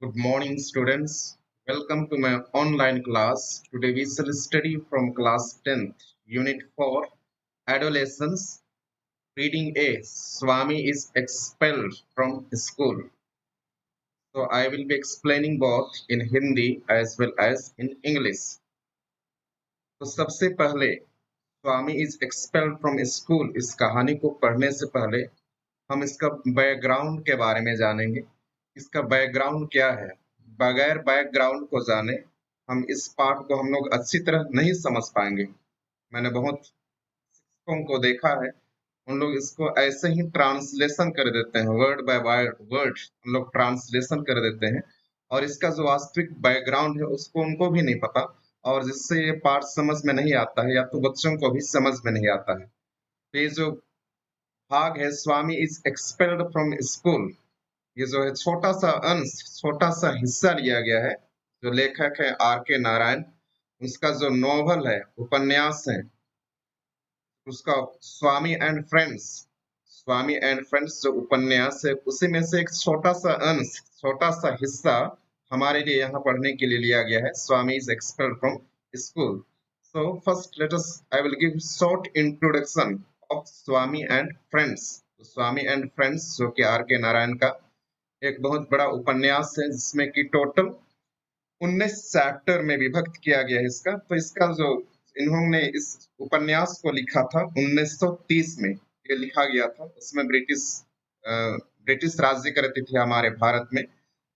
Good morning, students. Welcome to my online class. Today we shall study from class 10th, Unit 4, Adolescence, Reading A. Swami is expelled from school. So I will be explaining both in Hindi as well as in English. तो सबसे पहले स्वामी is expelled from school इस कहानी को पढ़ने से पहले हम इसका बैकग्राउंड के बारे में जानेंगे। इसका बैकग्राउंड क्या है? बगैर बैकग्राउंड को जाने हम इस पाठ को हम लोग अच्छी तरह नहीं समझ पाएंगे। मैंने बहुत शिक्षकों को देखा है, उन लोग इसको ऐसे ही ट्रांसलेशन कर देते हैं, वर्ड बाय वर्ड हम लोग ट्रांसलेशन कर देते हैं और इसका जो वास्तविक बैकग्राउंड है उसको उनको भी नहीं पता, और जिससे ये पाठ समझ में नहीं आता है या तो बच्चों को भी समझ में नहीं आता है। तो ये जो भाग है Swami is expelled from school, ये जो है छोटा सा अंश, छोटा सा हिस्सा लिया गया है। जो लेखक है आर के नारायण, उसका जो नॉवल है, उपन्यास है, उसका Swami and friends, Swami and friends जो उपन्यास है उसी में से एक छोटा सा अंश, छोटा सा हिस्सा हमारे लिए यहाँ पढ़ने के लिए लिया गया है। Swami is expelled from school. So first let us I will give short introduction of Swami and friends. Swami and friends जो कि आर के नारायण का एक बहुत बड़ा उपन्यास है, जिसमें कि टोटल 19 चैप्टर में विभक्त किया गया है इसका। तो इसका जो इन्होंने इस उपन्यास को लिखा था 1930 में ये लिखा गया था। उसमें ब्रिटिश राज्य करते थे हमारे भारत में,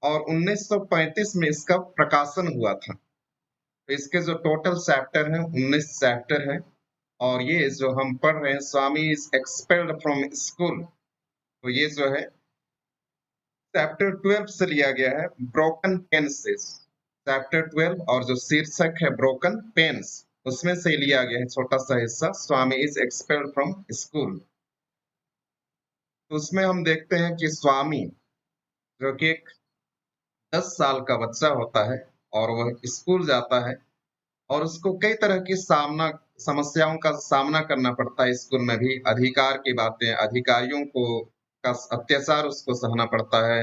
और 1935 में इसका प्रकाशन हुआ था। तो इसके जो टोटल चैप्टर हैं 19 चैप्टर हैं, और ये जो हम पढ़ रहे हैं स्वामी इज एक्सपेल्ड फ्रॉम स्कूल, तो ये जो है चैप्टर 12 से लिया गया है, ब्रोकन पेंसेस। चैप्टर 12 और जो शीर्षक है ब्रोकन पेन्स, उसमें से लिया गया है छोटा सा हिस्सा, स्वामी इज एक्सपेल्ड फ्रॉम स्कूल। तो उसमें हम देखते हैं कि स्वामी जो कि एक 10 साल का बच्चा होता है और वह स्कूल जाता है, और उसको कई तरह की समस्याओं का सामना करना पड़ता है। स्कूल में भी अधिकार की बातें, अधिकारियों को का अत्याचार उसको सहना पड़ता है,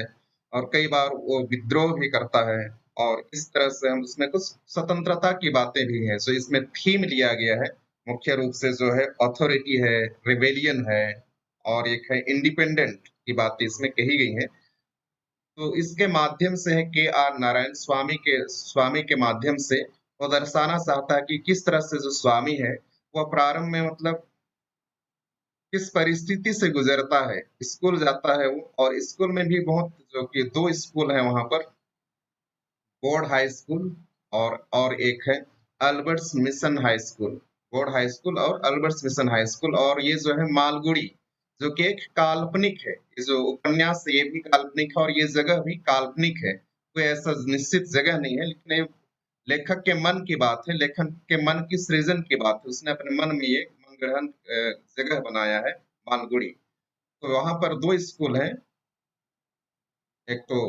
और कई बार वो विद्रोह भी करता है। और इस तरह से हम उसमें कुछ स्वतंत्रता की बातें भी हैं। सो इसमें थीम लिया गया है, मुख्य रूप से जो है अथॉरिटी है, रिबेलियन है, और एक है इंडिपेंडेंट की बातें इसमें कही गई हैं। तो इसके माध्यम से है के आर नारायण स्वामी के माध्यम से वो दर्शाना चाहता है कि किस तरह से जो स्वामी है वह प्रारंभ में मतलब किस परिस्थिति से गुजरता है। स्कूल जाता है वो, और स्कूल में भी बहुत, जो कि दो स्कूल है वहां पर, बोर्ड हाई स्कूल और एक है Albert's mission high school. Board high school और अल्बर्ट्स मिशन हाई स्कूल, और ये जो है मालगुड़ी, जो कि एक काल्पनिक है। ये जो उपन्यास है ये भी काल्पनिक है, और ये जगह भी काल्पनिक है, कोई ऐसा निश्चित जगह नहीं है, लेकिन ये लेखक के मन की बात है, लेखक के मन की सृजन की बात है। उसने अपने मन में ये मनगढ़ंत जगह बनाया है, मालगुड़ी। तो वहां पर दो स्कूल हैं, एक तो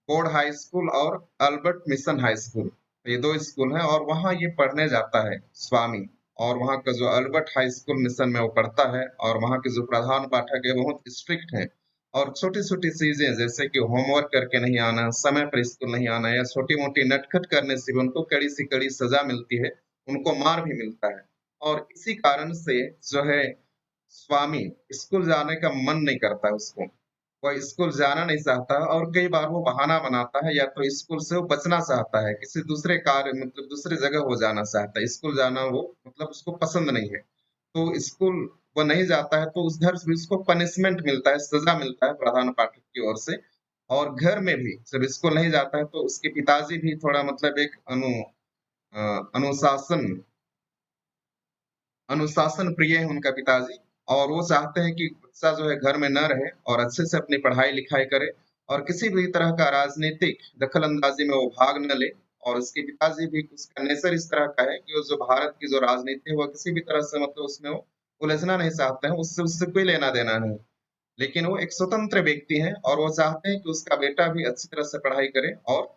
बोर्ड हाई स्कूल और अल्बर्ट मिशन हाई स्कूल, ये दो स्कूल हैं, और वहां ये पढ़ने जाता है स्वामी। और वहां का जो अल्बर्ट हाई स्कूल मिशन में वो पढ़ता है, और वहां के जो प्रधान पाठक है बहुत स्ट्रिक्ट हैं, और छोटी छोटी चीजें जैसे कि होमवर्क करके नहीं आना, समय पर स्कूल नहीं आना, या छोटी मोटी नटखट करने से भी उनको कड़ी से कड़ी सजा मिलती है, उनको मार भी मिलता है। और इसी कारण से जो है स्वामी स्कूल जाने का मन नहीं करता उसको, वह स्कूल जाना नहीं चाहता, और कई बार वो बहाना बनाता है, या तो स्कूल से वो बचना चाहता है, किसी दूसरे कार्य मतलब दूसरे जगह हो जाना चाहता है। स्कूल जाना वो मतलब उसको पसंद नहीं है, तो स्कूल वो नहीं जाता है। तो उस घर से उसको पनिशमेंट मिलता है, सजा मिलता है प्रधान पाठक की ओर से। और घर में भी जब स्कूल नहीं जाता है तो उसके पिताजी भी थोड़ा मतलब एक अनुशासन अनुशासन प्रिय है उनका पिताजी, और वो चाहते हैं कि बच्चा जो है घर में न रहे और अच्छे से अपनी पढ़ाई लिखाई करे, और किसी भी तरह का राजनीतिक दखल अंदाजी में वो भाग न ले। और उसके पिताजी भी, उसका नेचर इस तरह का है कि वो जो भारत की जो राजनीति है वह किसी भी तरह से मतलब उसमें वो उलझना नहीं चाहते हैं, उससे उससे कोई लेना देना नहीं। लेकिन वो एक स्वतंत्र व्यक्ति है, और वो चाहते हैं कि उसका बेटा भी अच्छी तरह से पढ़ाई करे और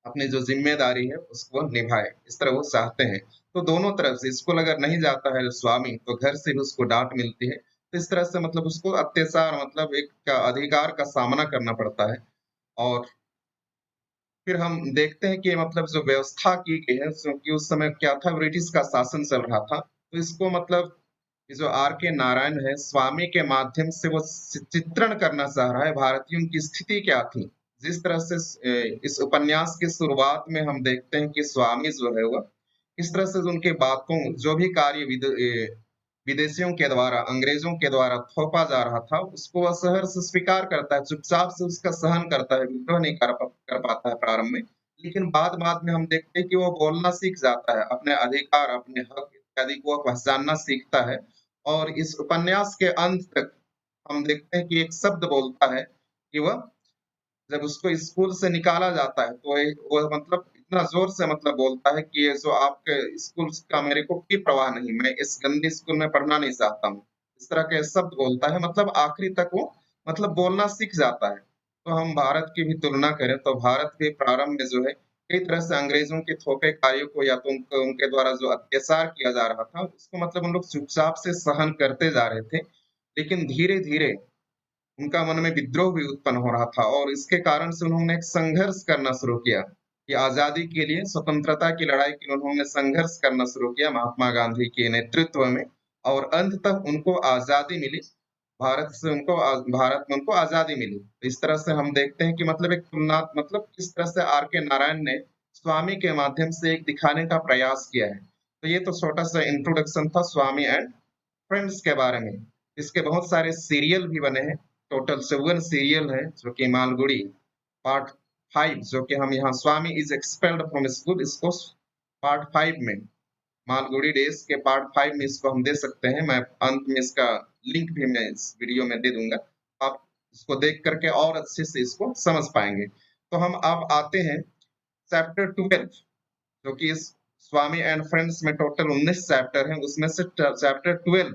अपनी जो जिम्मेदारी है उसको निभाए, इस तरह वो चाहते हैं। तो दोनों तरफ से, स्कूल अगर नहीं जाता है स्वामी तो घर से भी उसको डांट मिलती है, तो इस तरह से मतलब उसको अत्याचार मतलब एक का अधिकार का सामना करना पड़ता है। और फिर हम देखते हैं कि मतलब जो व्यवस्था की गई है, क्योंकि उस समय क्या था, ब्रिटिश का शासन चल रहा था, तो इसको मतलब ये जो आर के नारायण है, स्वामी के माध्यम से वो चित्रण करना चाह रहा है भारतीयों की स्थिति क्या थी। जिस तरह से इस उपन्यास की शुरुआत में हम देखते हैं कि स्वामी जो है वह किस तरह से उनके बातों, जो भी कार्य विदेशियों के द्वारा, अंग्रेजों के द्वारा थोपा जा रहा था, उसको वह सहर्ष स्वीकार करता है, चुपचाप से उसका सहन करता है, विद्रोह नहीं कर पाता है प्रारंभ में। लेकिन बाद में हम देखते हैं कि वो बोलना सीख जाता है, अपने अधिकार, अपने हक इत्यादि को पहचानना सीखता है। और इस उपन्यास के अंत तक हम देखते हैं कि एक शब्द बोलता है कि वह, जब उसको स्कूल से निकाला जाता है, तो वो मतलब इतना जोर से मतलब बोलता है कि ये जो आपके स्कूल का मेरे को कोई परवाह नहीं, मैं इस गंदी स्कूल में पढ़ना नहीं चाहता हूँ। इस तरह के शब्द बोलता है, मतलब आखिरी तक वो मतलब बोलना सीख जाता है। तो हम भारत की भी तुलना करें तो भारत के प्रारंभ में जो है कई तरह से अंग्रेजों के थोपे कार्यों को या तो उनके द्वारा जो अत्याचार किया जा रहा था, उसको मतलब उन लोग चुपचाप से सहन करते जा रहे थे। लेकिन धीरे धीरे उनका मन में विद्रोह भी उत्पन्न हो रहा था और इसके कारण से उन्होंने एक संघर्ष करना शुरू किया कि आजादी के लिए, स्वतंत्रता की लड़ाई के लिए उन्होंने संघर्ष करना शुरू किया महात्मा गांधी के नेतृत्व में। और अंततः उनको आजादी मिली, भारत में उनको आजादी मिली। तो इस तरह से हम देखते हैं कि मतलब एक तुलना, मतलब किस तरह से आर के नारायण ने स्वामी के माध्यम से एक दिखाने का प्रयास किया है। तो ये तो छोटा सा इंट्रोडक्शन था स्वामी एंड फ्रेंड्स के बारे में। इसके बहुत सारे सीरियल भी बने हैं, टोटल 7 सीरियल है, जो कि मालगुड़ी पार्ट 5, जो कि हम यहाँ स्वामी इज एक्सपेल्ड फ्रॉम स्कूल, इसको पार्ट 5 में, मालगुड़ी डेज के पार्ट 5 में इसको हम दे सकते हैं। मैं अंत में इसका लिंक भी मैं इस वीडियो में दे दूंगा, आप इसको देख करके और अच्छे से इसको समझ पाएंगे। तो हम अब आते हैं चैप्टर 12, जो कि इस स्वामी एंड फ्रेंड्स में टोटल 19 चैप्टर हैं, उसमें से चैप्टर 12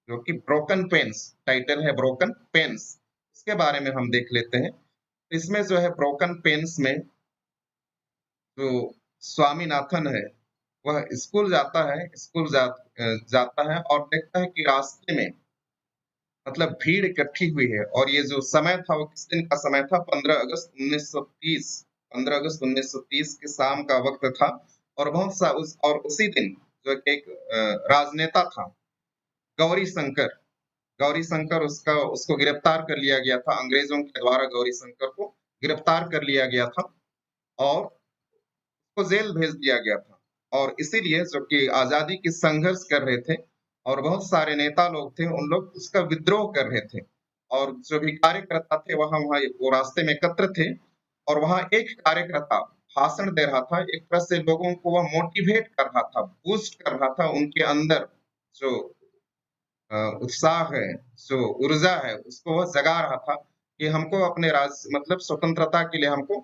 जो कि ब्रोकन पेन्स टाइटल है, ब्रोकन पेन्स, इसके बारे में हम देख लेते हैं। इसमें जो है ब्रोकन पेन्स में जो स्वामीनाथन है, वह स्कूल जाता है, जाता है और देखता है कि रास्ते में मतलब भीड़ इकट्ठी हुई है। और ये जो समय था वो किस दिन का समय था, 15 अगस्त 1930, 15 अगस्त 1930 के शाम का वक्त था। और उसी दिन जो एक राजनेता था, गौरी शंकर, गौरी शंकर, उसका उसको गिरफ्तार कर लिया गया था, अंग्रेजों के द्वारा गौरी शंकर को गिरफ्तार कर लिया गया था और को जेल भेज दिया गया था। और इसीलिए जो कि आजादी की संघर्ष कर रहे थे और बहुत सारे नेता लोग थे, उन लोग उसका विद्रोह कर रहे थे। और जो भी कार्यकर्ता थे वहां वहां वो रास्ते में एकत्र थे। और वहां एक कार्यकर्ता भाषण दे रहा था, एक तरह से लोगों को वह मोटिवेट कर रहा था, बूस्ट कर रहा था, उनके अंदर जो उत्साह है, जो ऊर्जा है, उसको वह जगा रहा था कि हमको अपने राज्य मतलब स्वतंत्रता के लिए हमको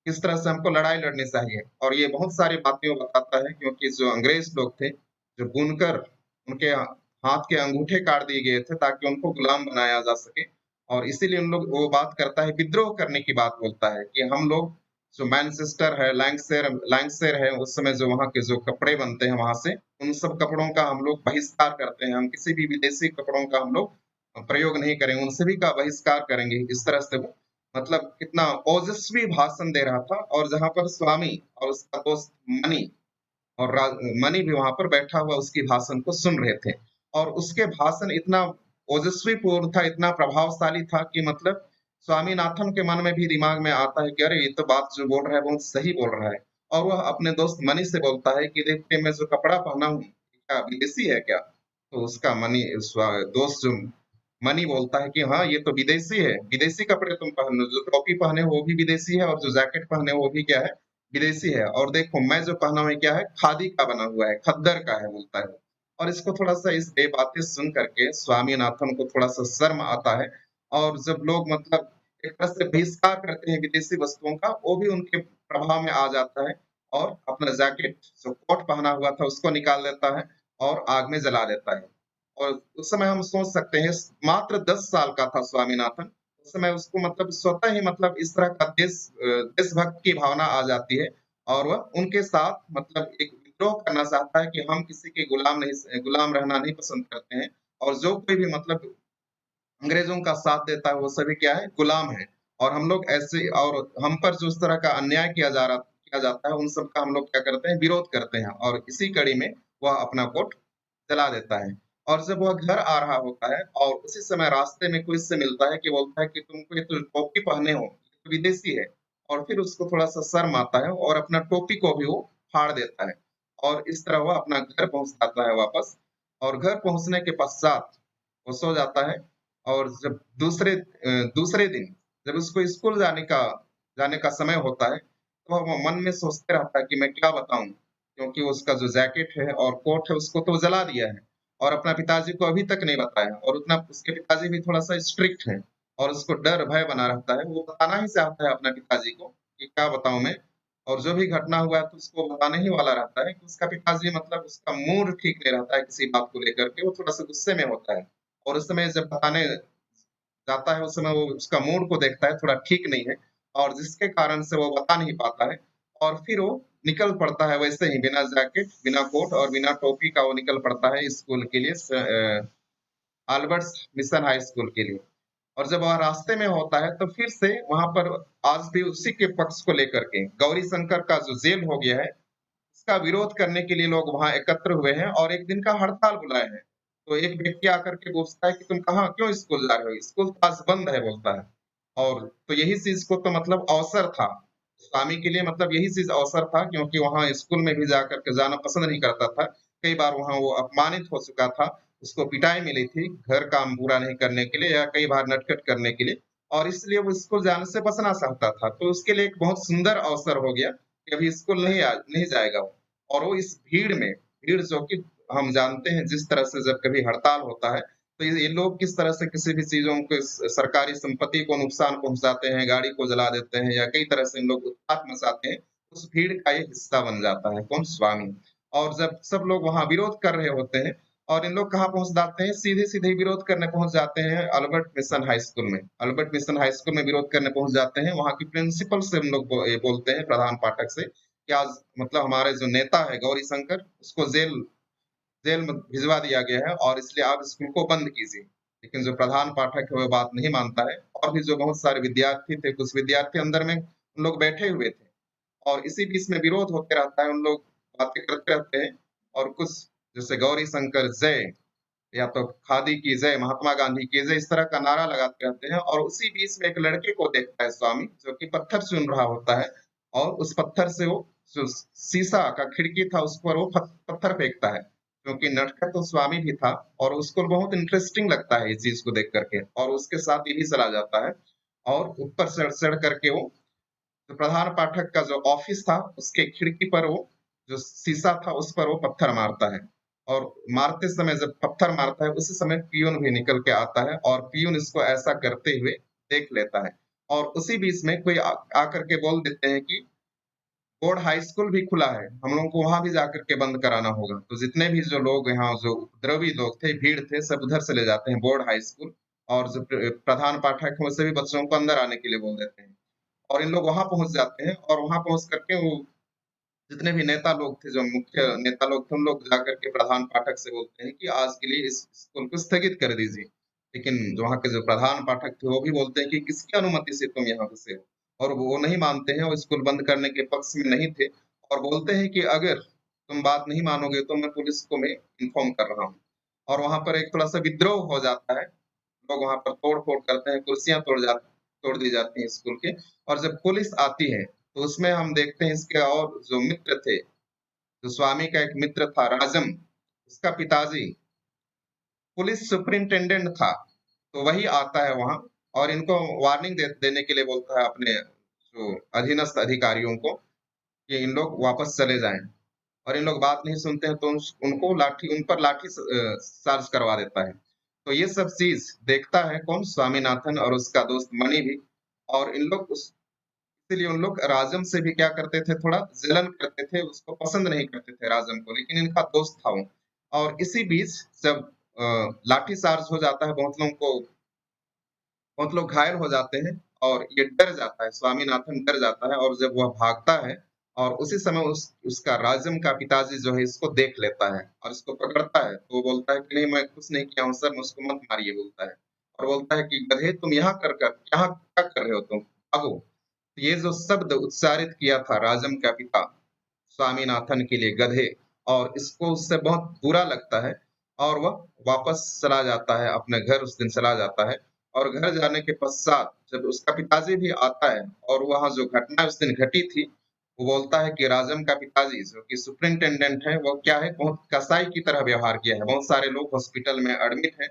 किस तरह से हमको लड़ाई लड़नी चाहिए। और ये बहुत सारी बातें वो बताता है, क्योंकि जो अंग्रेज लोग थे, जो बुनकर उनके हाथ के अंगूठे काट दिए गए थे ताकि उनको गुलाम बनाया जा सके। और इसीलिए उन लोग वो बात करता है, विद्रोह करने की बात बोलता है कि हम लोग जो मैनचेस्टर है, लैंकशेर है, उस समय जो वहाँ के जो कपड़े बनते हैं वहां से, उन सब कपड़ों का हम लोग बहिष्कार करते हैं, हम किसी भी विदेशी कपड़ों का हम लोग प्रयोग नहीं करेंगे, उन सभी का बहिष्कार करेंगे। इस तरह से वो मतलब कितना ओजस्वी भाषण दे रहा था। और जहां पर स्वामी और उसका दोस्त मनी और मनी भी वहां पर बैठा हुआ उसकी भाषण को सुन रहे थे। और उसके भाषण इतना ओजस्वी पूर्ण था, इतना प्रभावशाली था कि मतलब स्वामीनाथन के मन में भी, दिमाग में आता है कि अरे ये तो बात जो बोल रहा है बहुत सही बोल रहा है। और वह अपने दोस्त मनी से बोलता है कि देखते मैं जो कपड़ा पहना हूँ क्या विदेशी है क्या। तो उसका दोस्त जो मनी बोलता है कि हाँ ये तो विदेशी है, विदेशी कपड़े तुम पहनो, जो टोपी पहने हो वो भी विदेशी है और जो जैकेट पहने हो वो भी क्या है, विदेशी है। और देखो मैं जो पहना हूँ क्या है, खादी का बना हुआ है, खद्दर का है, बोलता है। और इसको थोड़ा सा इस ये बातें सुन करके स्वामीनाथन को थोड़ा सा शर्म आता है। और जब लोग मतलब एक तरह से बहिष्कार करते हैं विदेशी वस्तुओं का, वो भी उनके प्रभाव में आ जाता है और अपना जैकेट जो कोट पहना हुआ था उसको निकाल देता है और आग में जला देता है। और उस समय हम सोच सकते हैं, मात्र 10 साल का था स्वामीनाथन, उस समय उसको मतलब स्वतः ही मतलब इस तरह का देशभक्त की भावना आ जाती है। और वह उनके साथ मतलब एक विद्रोह करना चाहता है कि हम किसी के गुलाम रहना नहीं पसंद करते हैं। और जो कोई भी मतलब अंग्रेजों का साथ देता है वो सभी क्या है, गुलाम है। और हम लोग ऐसे और हम पर जो उस तरह का अन्याय किया जाता है उन सब का हम लोग क्या करते हैं, विरोध करते हैं और इसी कड़ी में वह अपना कोट जला देता है। और जब वह घर आ रहा होता है और उसी समय रास्ते में कोई इससे मिलता है कि बोलता है कि तुमको ये तो टोपी पहने हो, ये तो विदेशी है। और फिर उसको थोड़ा सा शर्म आता है और अपना टोपी को भी वो फाड़ देता है और इस तरह वह अपना घर पहुंच जाता है वापस। और घर पहुंचने के पश्चात वो सो जाता है। और जब दूसरे दिन जब उसको स्कूल जाने का समय होता है तो वह मन में सोचते रहता है कि मैं क्या बताऊं, क्योंकि उसका जो जैकेट है और कोट है उसको तो जला दिया है और अपना पिताजी को अभी तक नहीं बताया। और उतना उसके पिताजी भी थोड़ा सा स्ट्रिक्ट है और उसको डर भय बना रहता है, वो बताना ही चाहता है अपने पिताजी को कि क्या बताऊं मैं। और जो भी घटना हुआ है तो उसको बताने ही वाला रहता है कि उसका पिताजी मतलब उसका मूड ठीक नहीं रहता है किसी बात को लेकर के, वो थोड़ा सा गुस्से में होता है। और उस समय जब बताने जाता है उस समय वो उसका मूड को देखता है थोड़ा ठीक नहीं है और जिसके कारण से वो बता नहीं पाता है। और फिर वो निकल पड़ता है वैसे ही बिना जैकेट बिना कोट और बिना टोपी का वो निकल पड़ता है स्कूल के लिए, आल्बर्ट्स मिशन हाई स्कूल के लिए। और जब वह रास्ते में होता है तो फिर से वहां पर आज भी उसी के पक्ष को लेकर के गौरी शंकर का जो जेल हो गया है इसका विरोध करने के लिए लोग वहां एकत्र हुए हैं और एक दिन का हड़ताल बुलाए हैं। तो एक व्यक्ति आकर के पूछता है कि तुम कहाँ क्यों स्कूल जा रहे हो, स्कूल तो आज बंद है बोलता है। और तो यही चीज को तो मतलब अवसर था स्वामी के लिए, मतलब यही चीज अवसर था क्योंकि वहां स्कूल में भी जाकर के जाना पसंद नहीं करता था। कई बार वहां वो अपमानित हो चुका था, उसको पिटाई मिली थी घर काम पूरा नहीं करने के लिए या कई बार नटखट करने के लिए। और इसलिए वो स्कूल जाने से बचना चाहता था, तो उसके लिए एक बहुत सुंदर अवसर हो गया कि अभी स्कूल नहीं जाएगा वो। और वो इस भीड़ जो कि हम जानते हैं जिस तरह से जब कभी हड़ताल होता है तो ये लोग किस तरह से किसी भी चीजों को सरकारी संपत्ति को नुकसान पहुंचाते हैं, गाड़ी को जला देते हैं या कई तरह से इन लोग उत्पात मचाते हैं, उस भीड़ का ये हिस्सा बन जाता है कौन, स्वामी। और जब सब लोग वहां विरोध कर रहे होते हैं और इन लोग कहाँ पहुंच जाते हैं, सीधे सीधे विरोध करने पहुंच जाते हैं अल्बर्ट मिशन हाई स्कूल में। अल्बर्ट मिशन हाई स्कूल में विरोध करने पहुंच जाते हैं, वहां की प्रिंसिपल से हम लोग ये बोलते हैं प्रधान पाठक से कि आज मतलब हमारे जो नेता है गौरी शंकर उसको जेल में भिजवा दिया गया है और इसलिए आप स्कूल को बंद कीजिए। लेकिन जो प्रधान पाठक है वो बात नहीं मानता है और भी जो बहुत सारे विद्यार्थी थे, कुछ विद्यार्थी अंदर में उन लोग बैठे हुए थे और इसी बीच में विरोध होते रहता है, उन लोग बातें करते रहते हैं। और कुछ जैसे गौरी शंकर जय या तो खादी की जय, महात्मा गांधी की जय, इस तरह का नारा लगाते रहते हैं। और उसी बीच में एक लड़के को देखता है स्वामी जो कि पत्थर चुन रहा होता है और उस पत्थर से वो जो शीशा का खिड़की था उस पर वो पत्थर फेंकता है, क्योंकि नटखट तो स्वामी भी था और उसको बहुत इंटरेस्टिंग लगता है इस चीज को देख करके और उसके साथ ये भी चला जाता है। और ऊपर चढ़ चढ़ करके वो जो प्रधान पाठक का जो ऑफिस था उसके खिड़की पर वो जो शीशा था उस पर वो पत्थर मारता है। और मारते समय जब पत्थर मारता है उसी समय पियून भी निकल के आता है और पियून इसको ऐसा करते हुए देख लेता है। और उसी बीच में कोई आकर के बोल देते हैं कि बोर्ड हाई स्कूल भी खुला है, हम लोगों को वहां भी जाकर के बंद कराना होगा। तो जितने भी जो लोग यहाँ जो उपद्रवी लोग थे, भीड़ थे, सब उधर चले जाते हैं बोर्ड हाई स्कूल। और जो प्रधान पाठक है वो सभी बच्चों को अंदर आने के लिए बोल देते हैं और इन लोग वहां पहुंच जाते हैं और वहां पहुंच करके वो जितने भी नेता लोग थे, जो मुख्य नेता लोग थे, उन लोग जाकर के प्रधान पाठक से बोलते हैं कि आज के लिए इस स्कूल को स्थगित कर दीजिए। लेकिन जो वहाँ के जो प्रधान पाठक थे वो भी बोलते हैं कि किसकी अनुमति से तुम यहाँ घुसे हो, और वो नहीं मानते हैं, वो स्कूल बंद करने के पक्ष में नहीं थे और बोलते हैं कि अगर तुम बात नहीं मानोगे तो मैं पुलिस को मैं इन्फॉर्म कर रहा हूँ। और वहां पर एक थोड़ा सा विद्रोह हो जाता है, लोग वहां पर तोड़ फोड़ करते हैं, कुर्सियां तोड़ दी जाती हैं स्कूल के। और जब पुलिस आती है तो उसमें हम देखते हैं इसके और जो मित्र थे, जो स्वामी का एक मित्र था राजम, उसका पिताजी पुलिस सुपरिंटेंडेंट था। तो वही आता है वहां और इनको वार्निंग देने के लिए बोलता है अपने जो अधीनस्थ अधिकारियों को कि इन लोग वापस चले जाएं। और इन लोग बात नहीं सुनते हैं तो उनको उन पर लाठी चार्ज करवा देता है। तो ये सब चीज देखता है कौन, स्वामीनाथन और उसका दोस्त मणि भी। और इन लोग इसीलिए उन लोग राजम से भी क्या करते थे, थोड़ा जलन करते थे, उसको पसंद नहीं करते थे राजम को, लेकिन इनका दोस्त था वो। और इसी बीच जब लाठी चार्ज हो जाता है, बहुत लोग घायल हो जाते हैं और ये डर जाता है, स्वामीनाथन डर जाता है और जब वह भागता है और उसी समय उसका राजम का पिताजी जो है इसको देख लेता है और इसको पकड़ता है, तो वो बोलता है कि नहीं मैं कुछ नहीं किया हूँ सर, मुझको मत मारिए बोलता है। और बोलता है कि गधे तुम यहाँ क्या कर रहे हो तुम? भागो। ये जो शब्द उच्चारित किया था राजम का पिता स्वामीनाथन के लिए गधे, और इसको उससे बहुत बुरा लगता है और वह वापस चला जाता है अपने घर, उस दिन चला जाता है। और घर जाने के पश्चात जब उसका पिताजी भी आता है और वहाँ जो घटना उस दिन घटी थी, वो बोलता है कि राजम का पिताजी जो कि सुपरिंटेंडेंट है, वो क्या है, बहुत कसाई की तरह व्यवहार किया है। बहुत सारे लोग हॉस्पिटल में एडमिट हैं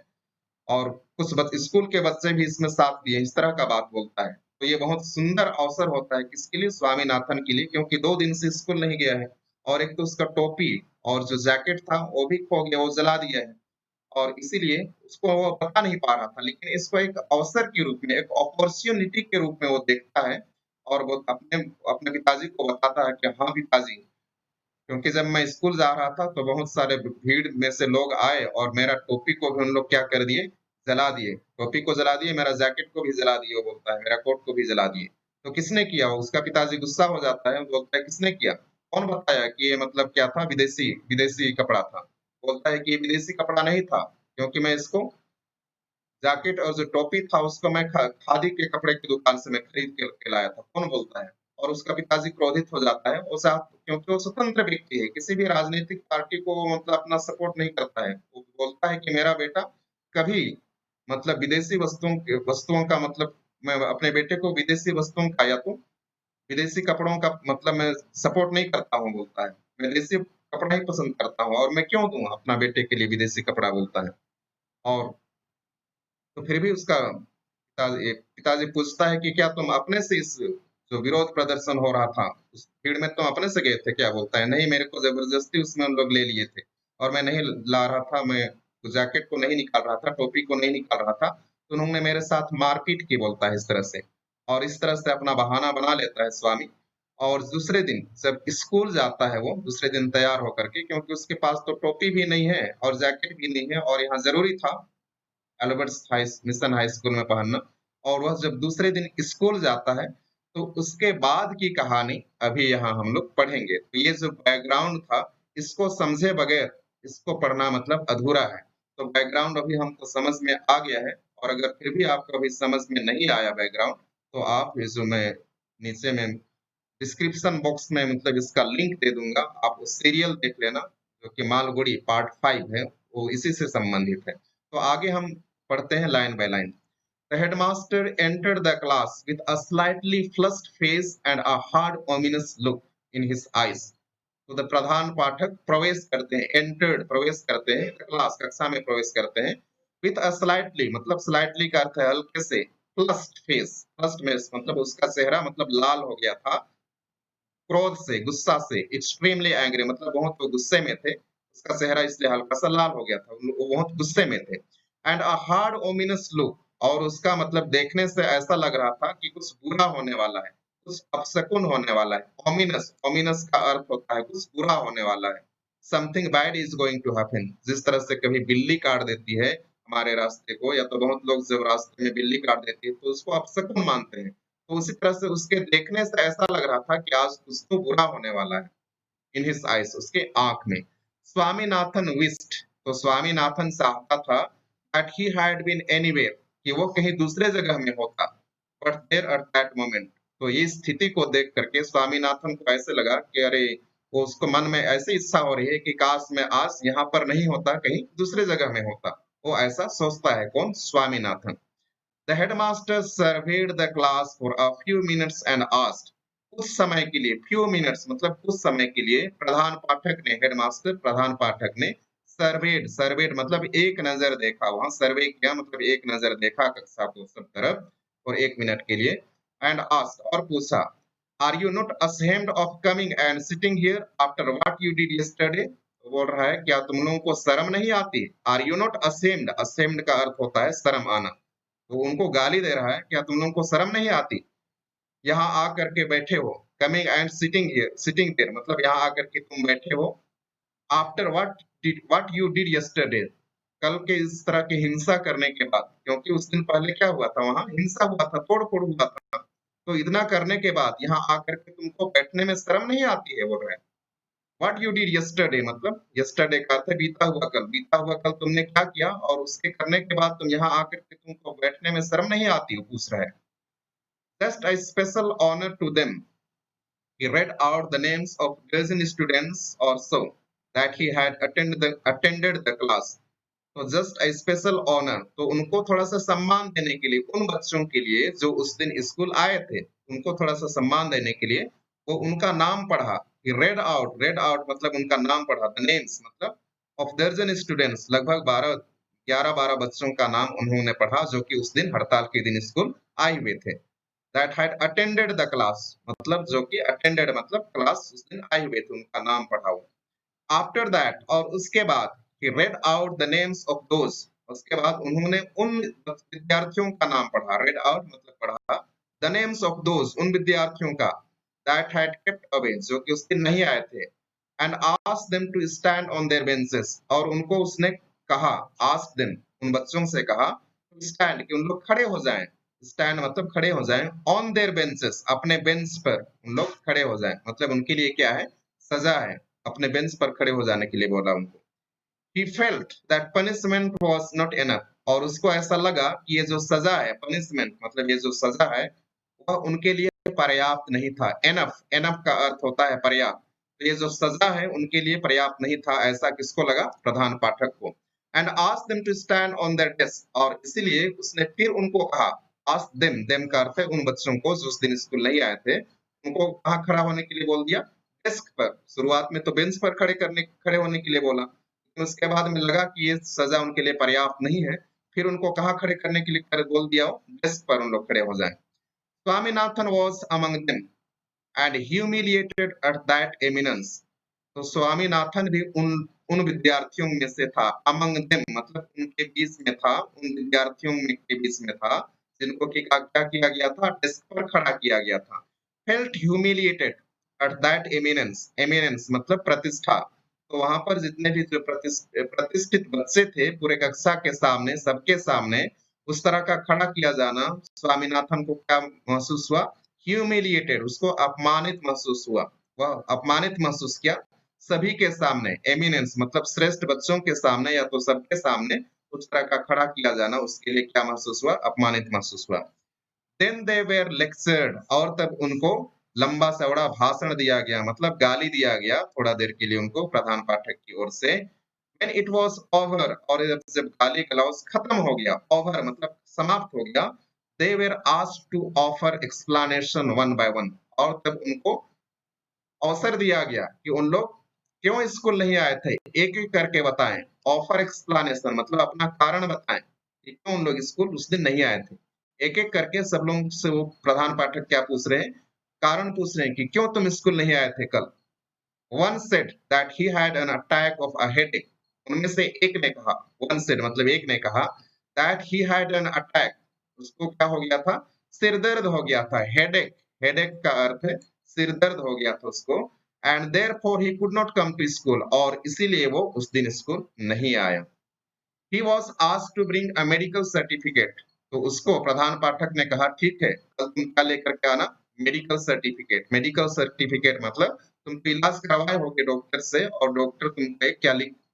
और कुछ स्कूल के बच्चे भी इसमें साथ दिए, इस तरह का बात बोलता है। तो ये बहुत सुंदर अवसर होता है किसके लिए? स्वामीनाथन के लिए, क्योंकि 2 दिन से स्कूल नहीं गया है और एक तो उसका टोपी और जो जैकेट था वो भी खो गया, वो जला दिया है और इसीलिए उसको वो बता नहीं पा रहा था। लेकिन इसको एक अवसर के रूप में, एक अपॉर्च्युनिटी के रूप में वो देखता है और वो अपने अपने पिताजी को बताता है कि हाँ पिताजी, क्योंकि जब मैं स्कूल जा रहा था तो बहुत सारे भीड़ में से लोग आए और मेरा टोपी को भी उन लोग क्या कर दिए, जला दिए। टोपी को जला दिए, मेरा जैकेट को भी जला दिए, वो बोलता है, मेरा कोट को भी जला दिए। तो किसने किया? उसका पिताजी गुस्सा हो जाता है, बोलता है किसने किया? कौन बताया कि ये मतलब क्या था, विदेशी विदेशी कपड़ा था। बोलता है कि ये विदेशी कपड़ा नहीं था, क्योंकि मैं इसको जैकेट और जो टोपी था उसको मैं खादी के कपड़े की दुकान से मैं खरीद के लाया था। कौन बोलता है? और उसका पिताजी क्रोधित हो जाता है। वो साथ, क्योंकि वो स्वतंत्र व्यक्ति है, किसी भी राजनीतिक पार्टी को मतलब अपना सपोर्ट नहीं करता है। वो बोलता है कि मेरा बेटा कभी मतलब विदेशी वस्तुओं का मतलब, मैं अपने बेटे को विदेशी वस्तुओं का या तो विदेशी कपड़ों का मतलब मैं सपोर्ट नहीं करता हूँ, बोलता है। मैं देसी कपड़ा ही पसंद करता हूँ और मैं क्यों दूँ अपना बेटे के लिए विदेशी कपड़ा, बोलता है। और तो फिर भी उसका पिताजी पूछता है कि क्या तुम अपने से इस जो विरोध प्रदर्शन हो रहा था, उस भीड़ में तुम अपने से गए थे क्या? बोलता है, नहीं, मेरे को जबरदस्ती उसमें उन लोग ले लिए थे और मैं नहीं ला रहा था, मैं जैकेट को नहीं निकाल रहा था, टोपी को नहीं निकाल रहा था, तो उन्होंने मेरे साथ मारपीट की, बोलता है इस तरह से। और इस तरह से अपना बहाना बना लेता है स्वामी। और दूसरे दिन जब स्कूल जाता है वो, दूसरे दिन तैयार होकर के, क्योंकि उसके पास तो टोपी भी नहीं है और जैकेट भी नहीं है और यहाँ जरूरी था एल्बर्ट्स मिशन हाई स्कूल में पढ़ना। और वह जब दूसरे दिन स्कूल जाता है तो उसके बाद की कहानी अभी यहाँ हम लोग पढ़ेंगे। तो ये जो बैकग्राउंड था, इसको समझे बगैर इसको पढ़ना मतलब अधूरा है। तो बैकग्राउंड अभी हमको समझ में आ गया है, और अगर फिर भी आपको अभी समझ में नहीं आया बैकग्राउंड, तो आप ये जो मैं नीचे में डिस्क्रिप्शन बॉक्स में मतलब इसका लिंक दे दूंगा, आप वो सीरियल देख लेना, जो कि मालगुड़ी पार्ट 5 है, वो इसी से संबंधित है। तो आगे हम पढ़ते हैं line by line. The headmaster entered the class with a slightly flushed face and a hard, ominous look in his eyes. तो द प्रधान पाठक प्रवेश करते हैं, एंटर्ड प्रवेश करते हैं, क्लास कक्षा में प्रवेश करते हैं। विथ अ स्लाइटली मतलब स्लाइटली का अर्थ है हल्के से, फ्लस्ड फेस, फ्लस्ड में मतलब उसका चेहरा मतलब लाल हो गया था, क्रोध से, गुस्सा से, एक्सट्रीमली एंग्री मतलब बहुत वो गुस्से में थे। उसका चेहरा इसलिए हल्का-सा लाल हो गया था, वो बहुत गुस्से में थे। And a hard ominous look, और उसका मतलब देखने से ऐसा लग रहा था कि कुछ बुरा होने वाला है, कुछ अपशकुन होने वाला है। ओमिनस, ओमिनस का अर्थ होता है कुछ बुरा होने वाला है। Something bad is going to happen. जिस तरह से कभी बिल्ली काट देती है हमारे रास्ते को, या तो बहुत लोग जब रास्ते में बिल्ली काट देती है तो उसको अपशकुन मानते हैं। तो उसी तरह से उसके देखने से ऐसा लग रहा था कि आज कुछ तो बुरा होने वाला है। इन हिज आइज, उसके आंख में। स्वामीनाथन विस्ड, तो स्वामीनाथन चाहता था that he had been anywhere, कि वो कहीं दूसरे जगह में होता, but there at that moment. तो ये स्थिति को देख करके स्वामीनाथन को ऐसे लगा कि अरे, वो उसको मन में ऐसी इच्छा हो रही है कि काश मैं आज यहाँ पर नहीं होता, कहीं दूसरे जगह में होता। वो ऐसा सोचता है, कौन? Swaminathan. The headmaster surveyed the class for a few minutes and asked, कुछ समय के लिए, few minutes मतलब कुछ समय के लिए, प्रधान पाठक ने, हेडमास्टर प्रधान पाठक ने सर्वेड मतलब एक नजर देखा, वहां सर्वे किया मतलब एक नजर देखा कक्षा को सब तरफ और 1 मिनट के लिए। एंड आस्क्ड, और पूछा, are you not ashamed of coming and sitting here after what you did yesterday? तो बोल रहा है, क्या तुम लोगों को शर्म नहीं आती? Are you not ashamed, ashamed का अर्थ होता है शर्म आना। तो उनको गाली दे रहा है, क्या तुम लोगों को शर्म नहीं आती? यहाँ आकर के बैठे हो, coming and sitting here, sitting there मतलब यहाँ आकर के तुम बैठे हो। After what you did yesterday, कल के इस तरह की हिंसा करने के बाद, क्योंकि उस दिन पहले क्या हुआ था, वहां हिंसा हुआ था, तोड़-फोड़ हुआ था। तो इतना करने के बाद यहाँ आकर के तुमको बैठने में शर्म नहीं आती है, बोल रहे हैं। व्हाट यू डिड यस्टरडे मतलब यस्टरडे का अर्थ है बीता हुआ कल। बीता हुआ कल तुमने क्या किया और उसके करने के बाद तुम यहाँ आकर के तुमको बैठने में शर्म नहीं आती हो, पूछ रहा है। Just a special honor to them. He read out the names of dozen students or so that he had attended the class. तो जस्ट a special honor, तो उनको थोड़ा सा सम्मान देने के लिए, उन बच्चों के लिए जो उस दिन स्कूल आए थे, उनको थोड़ा सा सम्मान देने के लिए वो उनका नाम पढ़ा। He read out मतलब उनका नाम पढ़ा। The names मतलब of dozen students, लगभग 11 बच्चों का नाम उन्होंने पढ़ा जो कि उस दिन हड़ताल के दिन स्कूल आए हुए थे। that had attended the class, मतलब जो कि attended मतलब क्लास उस दिन आए हुए थे, उनका नाम पढ़ा हुआ। After that, और उसके बाद he read out the names of those, उसके बाद उन्होंने उन विद्यार्थियों का नाम पढ़ा। read out मतलब पढ़ा। the names of those, उन विद्यार्थियों का that had kept away, जो कि उस दिन नहीं आए थे, and asked them to stand on their benches, और उनको उसने कहा, asked them, उन बच्चों से कहा to stand, कि उन लोग खड़े हो जाएं। stand मतलब खड़े हो जाएं, on their benches, अपने बेंच पर उन लोग खड़े हो जाएं, मतलब उनके लिए क्या है, सजा है, अपने बेंच पर खड़े हो जाने के लिए बोला उनको। He felt that punishment was not enough, और उसको ऐसा लगा कि ये जो सजा है, punishment मतलब ये जो सजा है, वह उनके लिए पर्याप्त नहीं था। enough का अर्थ होता है पर्याप्त। तो ये जो सजा है उनके लिए पर्याप्त नहीं था, ऐसा किसको लगा, प्रधान पाठक को। And asked them to stand on their desk, और इसीलिए उसने फिर उनको कहा, asked them का अर्थ है उन बच्चों को जो उस दिन स्कूल नहीं आए थे, उनको कहाँ खड़ा होने के लिए बोल दिया, डेस्क पर। शुरुआत में तो बेंच पर खड़े होने के लिए बोला, लेकिन उसके बाद में लगा कि ये सजा उनके लिए पर्याप्त नहीं है, फिर उनको कहाँ खड़े करने के लिए बोल दिया, डेस्क पर उन लोग खड़े हो जाए। Swaminathan was among them and humiliated at that eminence. तो स्वामीनाथन भी उन उन विद्यार्थियों में से था। among them मतलब उनके बीच में था, उन विद्यार्थियों में के बीच में था जिनको कि क्या किया गया था, डेस्क पर खड़ा किया गया था। felt humiliated at that eminence, eminence मतलब प्रतिष्ठा। तो वहां पर जितने भी जो प्रतिष्ठित बच्चे थे पूरे कक्षा के सामने, सबके सामने उस तरह का खड़ा किया जाना, स्वामीनाथन को क्या महसूस हुआ, ह्यूमिलिएटेड, उसको अपमानित महसूस हुआ। वह अपमानित महसूस किया सभी के सामने। एमिनेंस मतलब श्रेष्ठ बच्चों के सामने या तो सबके सामने उस तरह का खड़ा किया जाना, उसके लिए क्या महसूस हुआ, अपमानित महसूस हुआ। देन दे वेर लेक्चर्ड, और तब उनको लंबा चौड़ा भाषण दिया गया, मतलब गाली दिया गया थोड़ा देर के लिए उनको प्रधान पाठक की ओर से। When it was over, और जब गाली गलौज खत्म हो गया, over मतलब समाप्त हो गया, they were asked to offer explanation one by one, और तब उनको अवसर दिया गया कि उन लोग क्यों स्कूल नहीं आए थे, एक एक करके बताएं। ऑफर एक्सप्लेनेशन मतलब अपना कारण बताएं कि क्यों उन लोग स्कूल उस दिन नहीं आए थे। एक एक करके सब लोग से वो प्रधान पाठक क्या पूछ रहे हैं, कारण पूछ रहे हैं कि क्यों तुम स्कूल नहीं आए थे कल। One said that he had an attack of a headache. उनमें से एक ने कहा, one said मतलब एक ने कहा, that he had an attack, उसको क्या हो गया था, सिर दर्द हो गया था। headache, headache का अर्थ है सिर दर्द हो गया था उसको। and therefore he could not come to school, और इसीलिए वो उस दिन स्कूल नहीं आया। He was asked to bring a medical certificate. तो उसको प्रधान पाठक ने कहा ठीक है, कल तुम क्या लेकर के आना, मेडिकल सर्टिफिकेट। मेडिकल सर्टिफिकेट मतलब तुम तो इलाज करवाए होगे डॉक्टर से, और डॉक्टर तुमको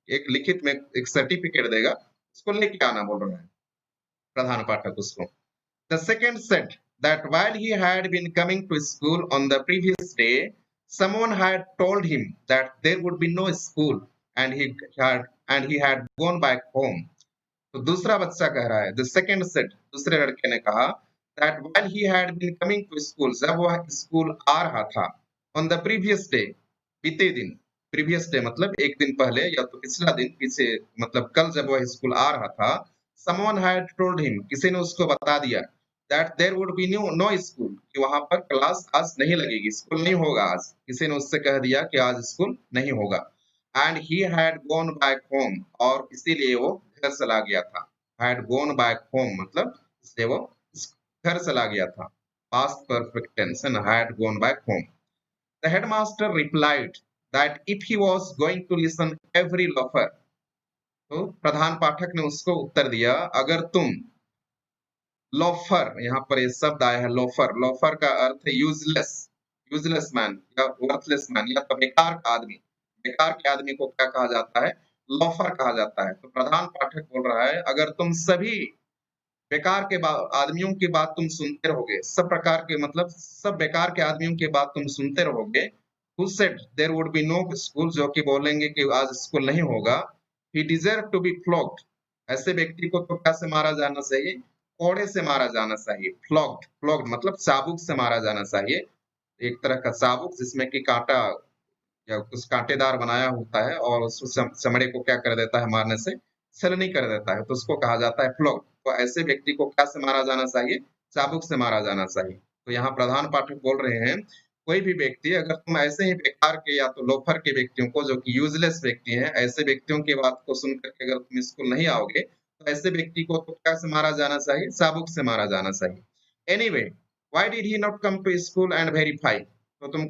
एक लिखित में एक सर्टिफिकेट देगा, उसको लेके आना बोल रहा है प्रधान पाठक उसको। The second said that while he had been coming to school on the previous day, someone had told him that there would be no school, and he had gone back home. तो दूसरा बच्चा कह रहा है, the second set, दूसरे लड़के ने कहा, that while he had been coming to school, जब वह स्कूल आ रहा था, ऑन द प्रीवियस डे, बीते दिन, प्रीवियस डे मतलब एक दिन पहले या तो पिछला दिन, पीछे मतलब कल जब वह स्कूल आ रहा था, समवन हैड टोल्ड हिम, किसी ने उसको बता दिया, that there would be no school, कि वहां पर क्लास आज नहीं लगेगी, स्कूल नहीं होगा आज, किसी ने उससे कह दिया कि आज स्कूल नहीं होगा। And he had gone back home, और इसीलिए वो घर चला गया था। हैड गॉन बैक होम मतलब इसलिए वो घर चला गया था। पास्ट परफेक्ट टेंस है, had gone back home. The headmaster replied that if he was going to listen every loafer, तो प्रधान पाठक ने उसको उत्तर दिया, अगर तुम लोफर, यहाँ पर ये शब्द आया है लोफर, लोफर का अर्थ है यूजलेस, यूजलेस मैन या वर्थलेस मैन या तो बेकार का आदमी, बेकार के आदमी को क्या कहा जाता है? लोफर कहा जाता है। तो प्रधान पाठक बोल रहा है, अगर तुम सभी बेकार के आदमियों की बात तुम सुनते रहोगे, सब प्रकार के मतलब सब बेकार के आदमियों की बात तुम सुनते रहोगे, who said there would be no school, जो कि बोलेंगे कि आज स्कूल नहीं होगा, he deserved to be flogged, ऐसे व्यक्ति को तो कैसे मारा जाना चाहिए? कोड़े से मारा जाना चाहिए। फ्लॉग्ड मतलब चाबुक से मारा जाना चाहिए, एक तरह का चाबुक जिसमें कि कांटा या कुछ कांटेदार बनाया होता है और उस चमड़े को क्या कर देता है, मारने से छलनी कर देता है, तो उसको कहा जाता है फ्लॉग। तो ऐसे व्यक्ति को क्या से मारा जाना चाहिए? चाबुक से मारा जाना चाहिए। तो यहाँ प्रधान पाठक बोल रहे हैं, कोई भी व्यक्ति अगर तुम ऐसे ही बेकार के या तो लोफर के व्यक्तियों को, जो कि यूजलेस व्यक्ति हैं, ऐसे व्यक्तियों की बात को सुन करके अगर तुम स्कूल नहीं आओगे, तो ऐसे व्यक्ति को तो क्या से मारा जाना चाहिए? चाबुक से मारा जाना चाहिए। Anyway, why did he not come to school and verify, तो तुम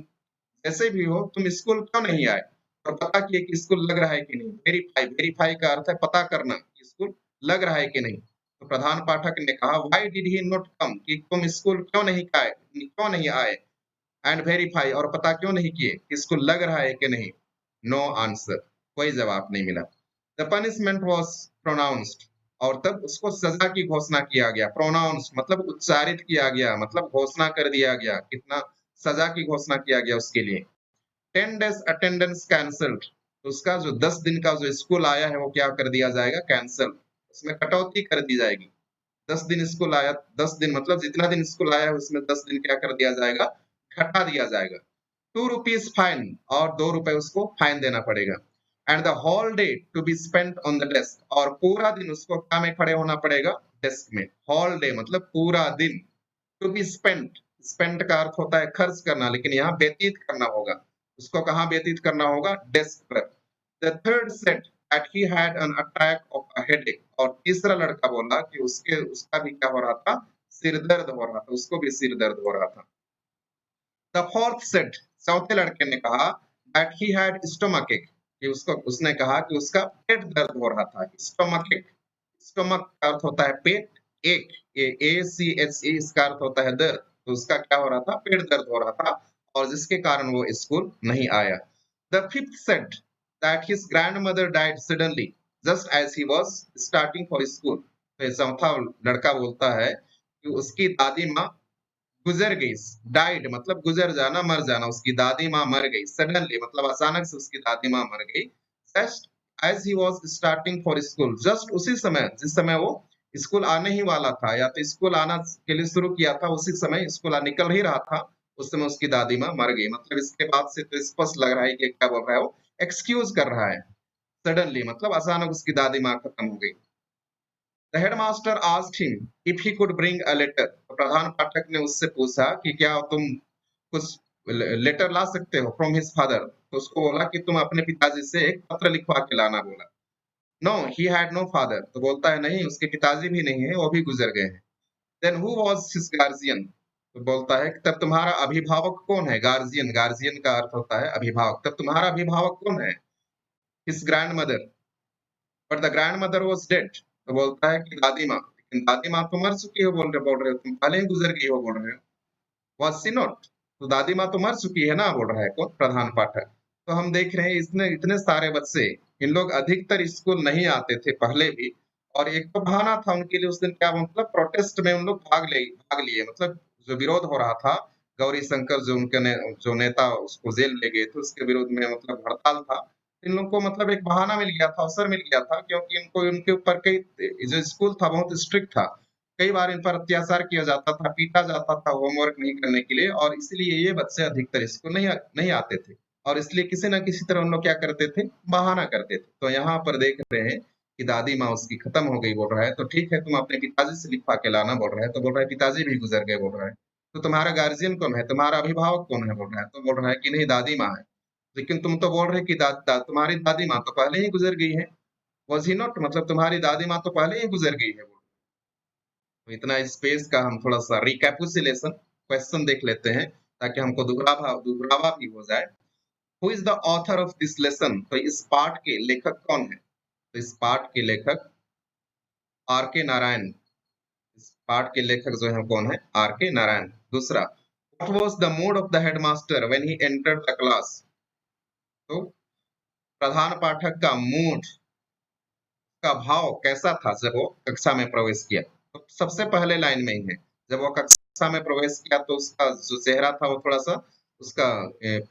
जैसे भी हो तुम स्कूल क्यों नहीं आए और पता किए कि स्कूल लग रहा है कि नहीं? वेरीफाई, वेरीफाई का अर्थ है पता करना कि स्कूल लग रहा है कि नहीं। तो प्रधान पाठक ने कहा, व्हाई डिड ही नॉट कम, कि तुम स्कूल क्यों नहीं आए एंड वेरीफाई, और पता क्यों नहीं किए कि स्कूल लग रहा है कि नहीं? नो आंसर, कोई जवाब नहीं मिला। द पनिशमेंट वॉज प्रोनाउंस्ड, और तब उसको सजा की घोषणा किया गया। प्रोनाउंस मतलब उच्चारित किया गया, मतलब घोषणा कर दिया गया, कितना सजा की घोषणा किया गया उसके लिए। 10 डेज अटेंडेंस कैंसल्ड, तो उसका जो 10 दिन का जो स्कूल आया है वो क्या कर दिया जाएगा? कैंसल, उसमें कटौती कर दी जाएगी। 10 दिन स्कूल आया, 10 दिन मतलब जितना दिन स्कूल आया है उसमें 10 दिन क्या कर दिया जाएगा? घटा दिया जाएगा। 2 रुपीज फाइन, और 2 रुपए उसको फाइन देना पड़ेगा। And the whole day to be spent on the desk, और पूरा दिन उसको क्या में खड़े होना पड़ेगा? डेस्क में। होल डे मतलब पूरा दिन। टू बी स्पेंट, स्पेंट का अर्थ होता है खर्च करना, लेकिन यहाँ व्यतीत करना होगा। उसको कहाँ व्यतीत करना होगा? डेस्क पर। The third set that he had an attack of a headache, और तीसरा लड़का बोला कि उसका भी क्या हो रहा था? सिर दर्द हो रहा था, उसको भी सिर दर्द हो रहा था। द फोर्थ सेट, चौथे लड़के ने कहा, that he had stomach ache, कि उसने कहा कि उसका पेट दर्द हो रहा था। स्टोमक एक, स्टोमक का अर्थ होता है पेट, एक ACHE, इसका अर्थ होता है दर्द, तो उसका क्या हो रहा था? पेट दर्द हो रहा था, और जिसके कारण वो स्कूल नहीं आया। The fifth set that his grandmother died suddenly just as he was starting for school, तो चौथा लड़का बोलता है कि उसकी दादी माँ गुजर गई। डाइड मतलब गुजर जाना, मर जाना, उसकी दादी माँ मर गई। सडनली मतलब अचानक से उसकी दादी माँ मर गई। Just as he was starting for school, just उसी समय जिस समय वो स्कूल आने ही वाला था, या तो स्कूल आना के लिए शुरू किया था, उसी समय स्कूल निकल ही रहा था, उस समय उसकी दादी माँ मर गई। मतलब इसके बाद से तो स्पष्ट लग रहा है कि क्या बोल रहा है वो? एक्सक्यूज कर रहा है। सडनली मतलब अचानक उसकी दादी माँ खत्म हो गई। The headmaster asked him if he could bring a letter. तो प्रधान पाठक ने उससे पूछा कि क्या तुम कुछ लेटर ला सकते हो फ्रॉम हिज फादर, तो उसको बोला कि तुम अपने पिताजी से एक पत्र लिखवा के लाना बोला। No he had no father, तो बोलता है नहीं, उसके पिताजी भी नहीं है, वो भी गुजर गए हैं। Then who was his guardian, तो बोलता है कि तब तुम्हारा अभिभावक कौन है? गार्जियन, गार्जियन का अर्थ होता है अभिभावक, तब तुम्हारा अभिभावक कौन है? His grand mother, but the grand mother was dead, तो बोलता है कि दादी माँ, लेकिन दादी माँ तो मर चुकी हो, बोल रहे हो तुम, पहले ही गुजर गई हो बोल रहे हो। वॉज सी नॉट, तो दादी माँ तो मर चुकी है ना, बोल रहा है कौन? प्रधान पाठक। तो हम देख रहे हैं इसने इतने सारे बच्चे, इन लोग अधिकतर स्कूल नहीं आते थे पहले भी, और एक तो बहाना था उनके लिए उस दिन, क्या मतलब प्रोटेस्ट में उन लोग भाग लिए, मतलब जो विरोध हो रहा था, गौरी शंकर जो जो नेता उसको जेल ले गए थे, उसके विरोध में मतलब हड़ताल था। इन लोगों को मतलब एक बहाना मिल गया था, अवसर मिल गया था, क्योंकि इनको उनके ऊपर कई, जो स्कूल था बहुत स्ट्रिक्ट था, कई बार इन पर अत्याचार किया जाता था, पीटा जाता था होमवर्क नहीं करने के लिए, और इसलिए ये बच्चे अधिकतर स्कूल नहीं आते थे, और इसलिए किसी न किसी तरह उन लोग क्या करते थे? बहाना करते थे। तो यहाँ पर देख रहे हैं कि दादी माँ उसकी खत्म हो गई, बोल रहा है, तो ठीक है तुम अपने पिताजी से लिखवा के लाना, बोल रहा है, तो बोल रहा है पिताजी भी गुजर गए, बोल रहा है, तो तुम्हारा गार्जियन कौन है? तुम्हारा अभिभावक कौन है? बोल रहा है, तो बोल रहा है कि नहीं, दादी माँ है। लेकिन तुम तो बोल रहे कि तुम्हारी दादी माँ तो पहले ही गुजर गई है। वॉज ही नॉट, मतलब तुम्हारी दादी माँ तो पहले ही गुजर गई है। तो इतना स्पेस का हम थोड़ा सा रिकैपुलेशन क्वेश्चन देख लेते हैं, ताकि हमको दोहरावा भी हो जाए। Who is the author of this lesson, तो इस पाठ के लेखक कौन है? तो इस पाठ के लेखक आर के नारायण, इस पाठ के लेखक जो है कौन है? आर के नारायण। दूसरा, what was the mood off the headmaster when he entered the class, तो प्रधान पाठक का मूड का भाव कैसा था जब वो कक्षा में प्रवेश किया। तो सबसे पहले लाइन में ही है, जब वो कक्षा में प्रवेश किया तो उसका जो चेहरा था वो थोड़ा सा उसका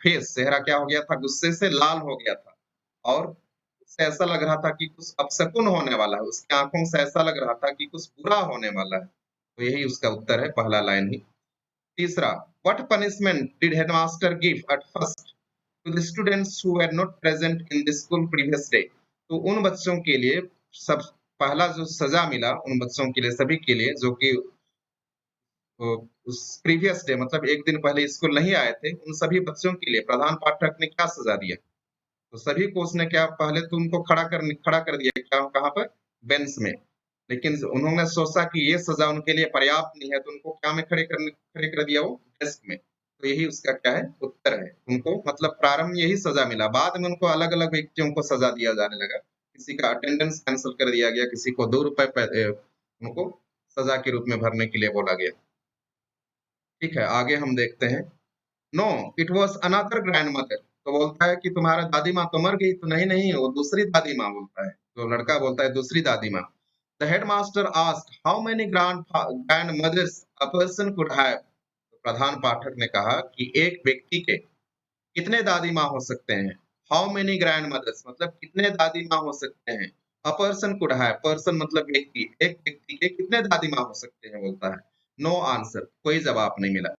फेस चेहरा क्या हो गया था, गुस्से से लाल हो गया था और उसे ऐसा लग रहा था कि कुछ अपशकुन होने वाला है, उसकी आंखों से ऐसा लग रहा था कि कुछ बुरा होने वाला है। तो यही उसका उत्तर है, पहला लाइन ही। तीसरा, what punishment did headmaster give at first to the students who were not present in the school previous day. तो उन बच्चों के लिए सब पहला जो सजा मिला उन बच्चों के लिए, सभी के लिए जो कि उस प्रीवियस डे मतलब एक दिन पहले स्कूल नहीं आए थे, उन सभी बच्चों के लिए प्रधान पाठक ने क्या सजा दिया। तो सभी को उसने क्या, पहले तो उनको खड़ा कर दिया, क्या कहाँ पर, बेंच में। लेकिन उन्होंने सोचा कि ये सजा उनके लिए पर्याप्त नहीं है, तो उनको क्या में खड़े कर दिया, वो डेस्क में। तो यही उसका क्या है, उत्तर है। उनको मतलब प्रारंभ यही सजा मिला, बाद में उनको अलग अलग व्यक्तियों को सजा दिया जाने लगा। किसी का अटेंडेंस कैंसिल कर दिया गया, किसी को 2 रुपए उनको सजा के रूप में भरने के लिए बोला गया। ठीक है, आगे हम देखते हैं। No, it was another grand mother. तो बोलता है कि तुम्हारा दादी माँ तो मर गई। तो नहीं नहीं, वो दूसरी दादी माँ बोलता है, तो लड़का बोलता है दूसरी दादी माँ। The headmaster asked how many grandmothers a person could have. प्रधान पाठक ने कहा कि एक व्यक्ति के कितने दादी माँ हो सकते हैं। हाउ मेनी ग्रैंड मदर्स मतलब कितने दादी माँ हो सकते हैं। अ पर्सन कुड हैव, पर्सन मतलब व्यक्ति, एक व्यक्ति के कितने दादी माँ हो सकते हैं बोलता है। नो आंसर, कोई जवाब नहीं मिला।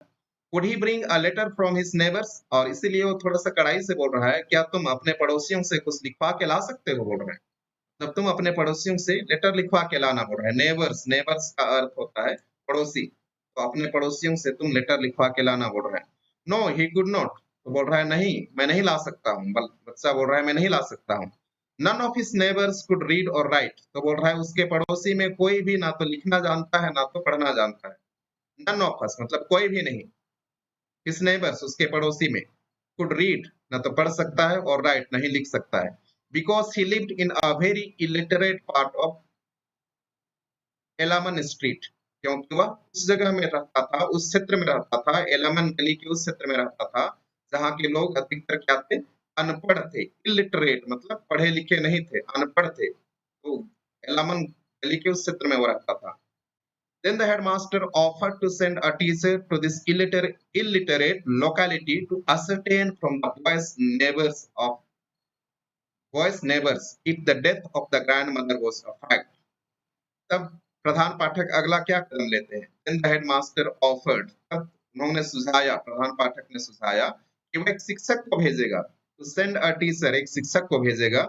Would he bring a letter from his neighbors? और इसीलिए वो थोड़ा सा कड़ाई से बोल रहा है, क्या तुम अपने पड़ोसियों से कुछ लिखवा के ला सकते हो, बोल रहे हैं। मतलब तुम अपने पड़ोसियों से लेटर लिखवा के लाना, बोल रहे हैं। नेबर्स, नेबर्स का अर्थ होता है पड़ोसी। तो अपने पड़ोसियों से तुम लेटर लिखवा के लाना, बोल रहे हैं। No he could not. तो बोल रहा है नहीं, मैं नहीं ला सकता हूँ। बच्चा बोल रहा है मैं नहीं ला सकता हूँ। None of his neighbours could read or write. तो बोल रहा है उसके पड़ोसी में कोई भी ना तो लिखना जानता है ना तो पढ़ना जानता है। नन ऑफ अस मतलब कोई भी नहीं। हिज नेबर्स उसके पड़ोसी में कुड रीड ना तो पढ़ सकता है और राइट नहीं लिख सकता है। Because he lived in a very illiterate part of Ellaman street. क्योंकि वह उस जगह में रहता था, उस क्षेत्र में रहता था, एलामन गली के उस क्षेत्र में रहता था जहाँ के लोग अधिकतर क्या थे, अनपढ़ थे। इलिटरेट मतलब पढ़े लिखे नहीं थे, अनपढ़ थे। तो एलामन गली के उस क्षेत्र में वो रहता था। Then the headmaster offered to send a teacher to this illiterate locality to ascertain from the boy's neighbors if the death of the grandmother was a fact. तब प्रधान पाठक अगला क्या कदम लेते हैं। Then the headmaster offered, तब उन्होंने सुझाया, प्रधान पाठक ने सुझाया कि वह एक शिक्षक को भेजेगा। To send a teacher, एक शिक्षक को भेजेगा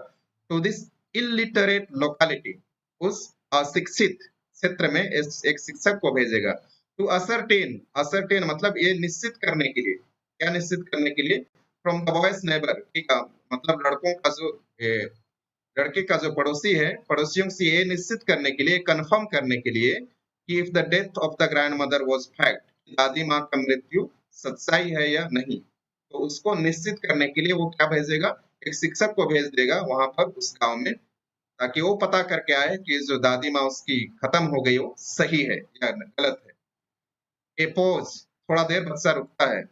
to this illiterate locality, उस अशिक्षित क्षेत्र में एक शिक्षक को भेजेगा। टू असरटेन, असरटेन मतलब ये निश्चित करने के लिए, क्या निश्चित करने के लिए, फ्रॉम द बॉयज नेबर, ठीक है, मतलब लड़कों का जो लड़के का जो पड़ोसी है, पड़ोसियों से ये निश्चित करने के लिए, कंफर्म करने के लिए कि if the death of the grand mother was fact, दादी माँ का मृत्यु सच्चाई है या नहीं। तो उसको निश्चित करने के लिए वो क्या भेजेगा, एक शिक्षक को भेज देगा वहां पर उस गांव में, ताकि वो पता करके आए कि जो दादी माँ उसकी खत्म हो गई वो सही है या गलत है। ए पॉज, थोड़ा देर बच्चा रुकता है।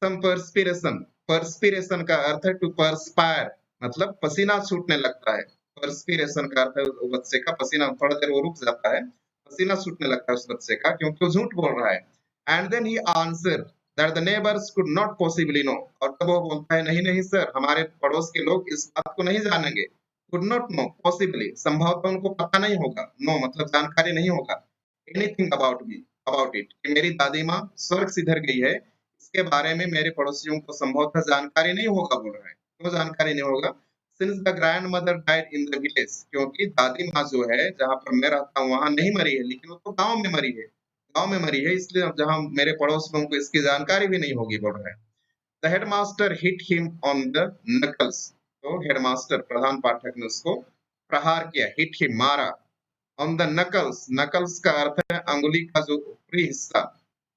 सम पर्सपिरेशन, पर्सपिरेशन का अर्थ है टू पर्सपायर, मतलब पसीना छूटने लगता है। पर्सपिरेशन का अर्थ है वो बच्चे का पसीना, थोड़ा देर वो रुक जाता है, पसीना छूटने लगता है उस बच्चे का, क्योंकि वो झूठ बोल रहा है। And then he answer that the neighbours could not possibly know. और तब वो बोलता है नहीं नहीं सर, हमारे पड़ोस के लोग इस बात को नहीं जानेंगे। कुड नॉट नो, पॉसिबली संभवतः उनको पता नहीं होगा, नो मतलब जानकारी नहीं होगा, anything about me, about it, कि मेरी दादी माँ स्वर्ग सिधर गई है, इसके बारे में मेरे पड़ोसियों को संभवतः जानकारी नहीं होगा, बोल रहे हैं। क्यों जानकारी नहीं होगा, since the grand mother died in the village, क्योंकि दादी माँ जो है जहाँ पर मैं रहता हूँ वहां नहीं मरी है, लेकिन वो तो गांव में मरी है, गांव में मरी है, इसलिए जहाँ मेरे पड़ोस में उनको इसकी जानकारी भी नहीं होगी, बोल रहे हैं। The headmaster hit him on the knuckles. तो हेडमास्टर प्रधान पाठक ने उसको प्रहार किया, हिट हिम मारा, ऑन द नकल्स, नकल्स का अर्थ है अंगुली का जो ऊपरी हिस्सा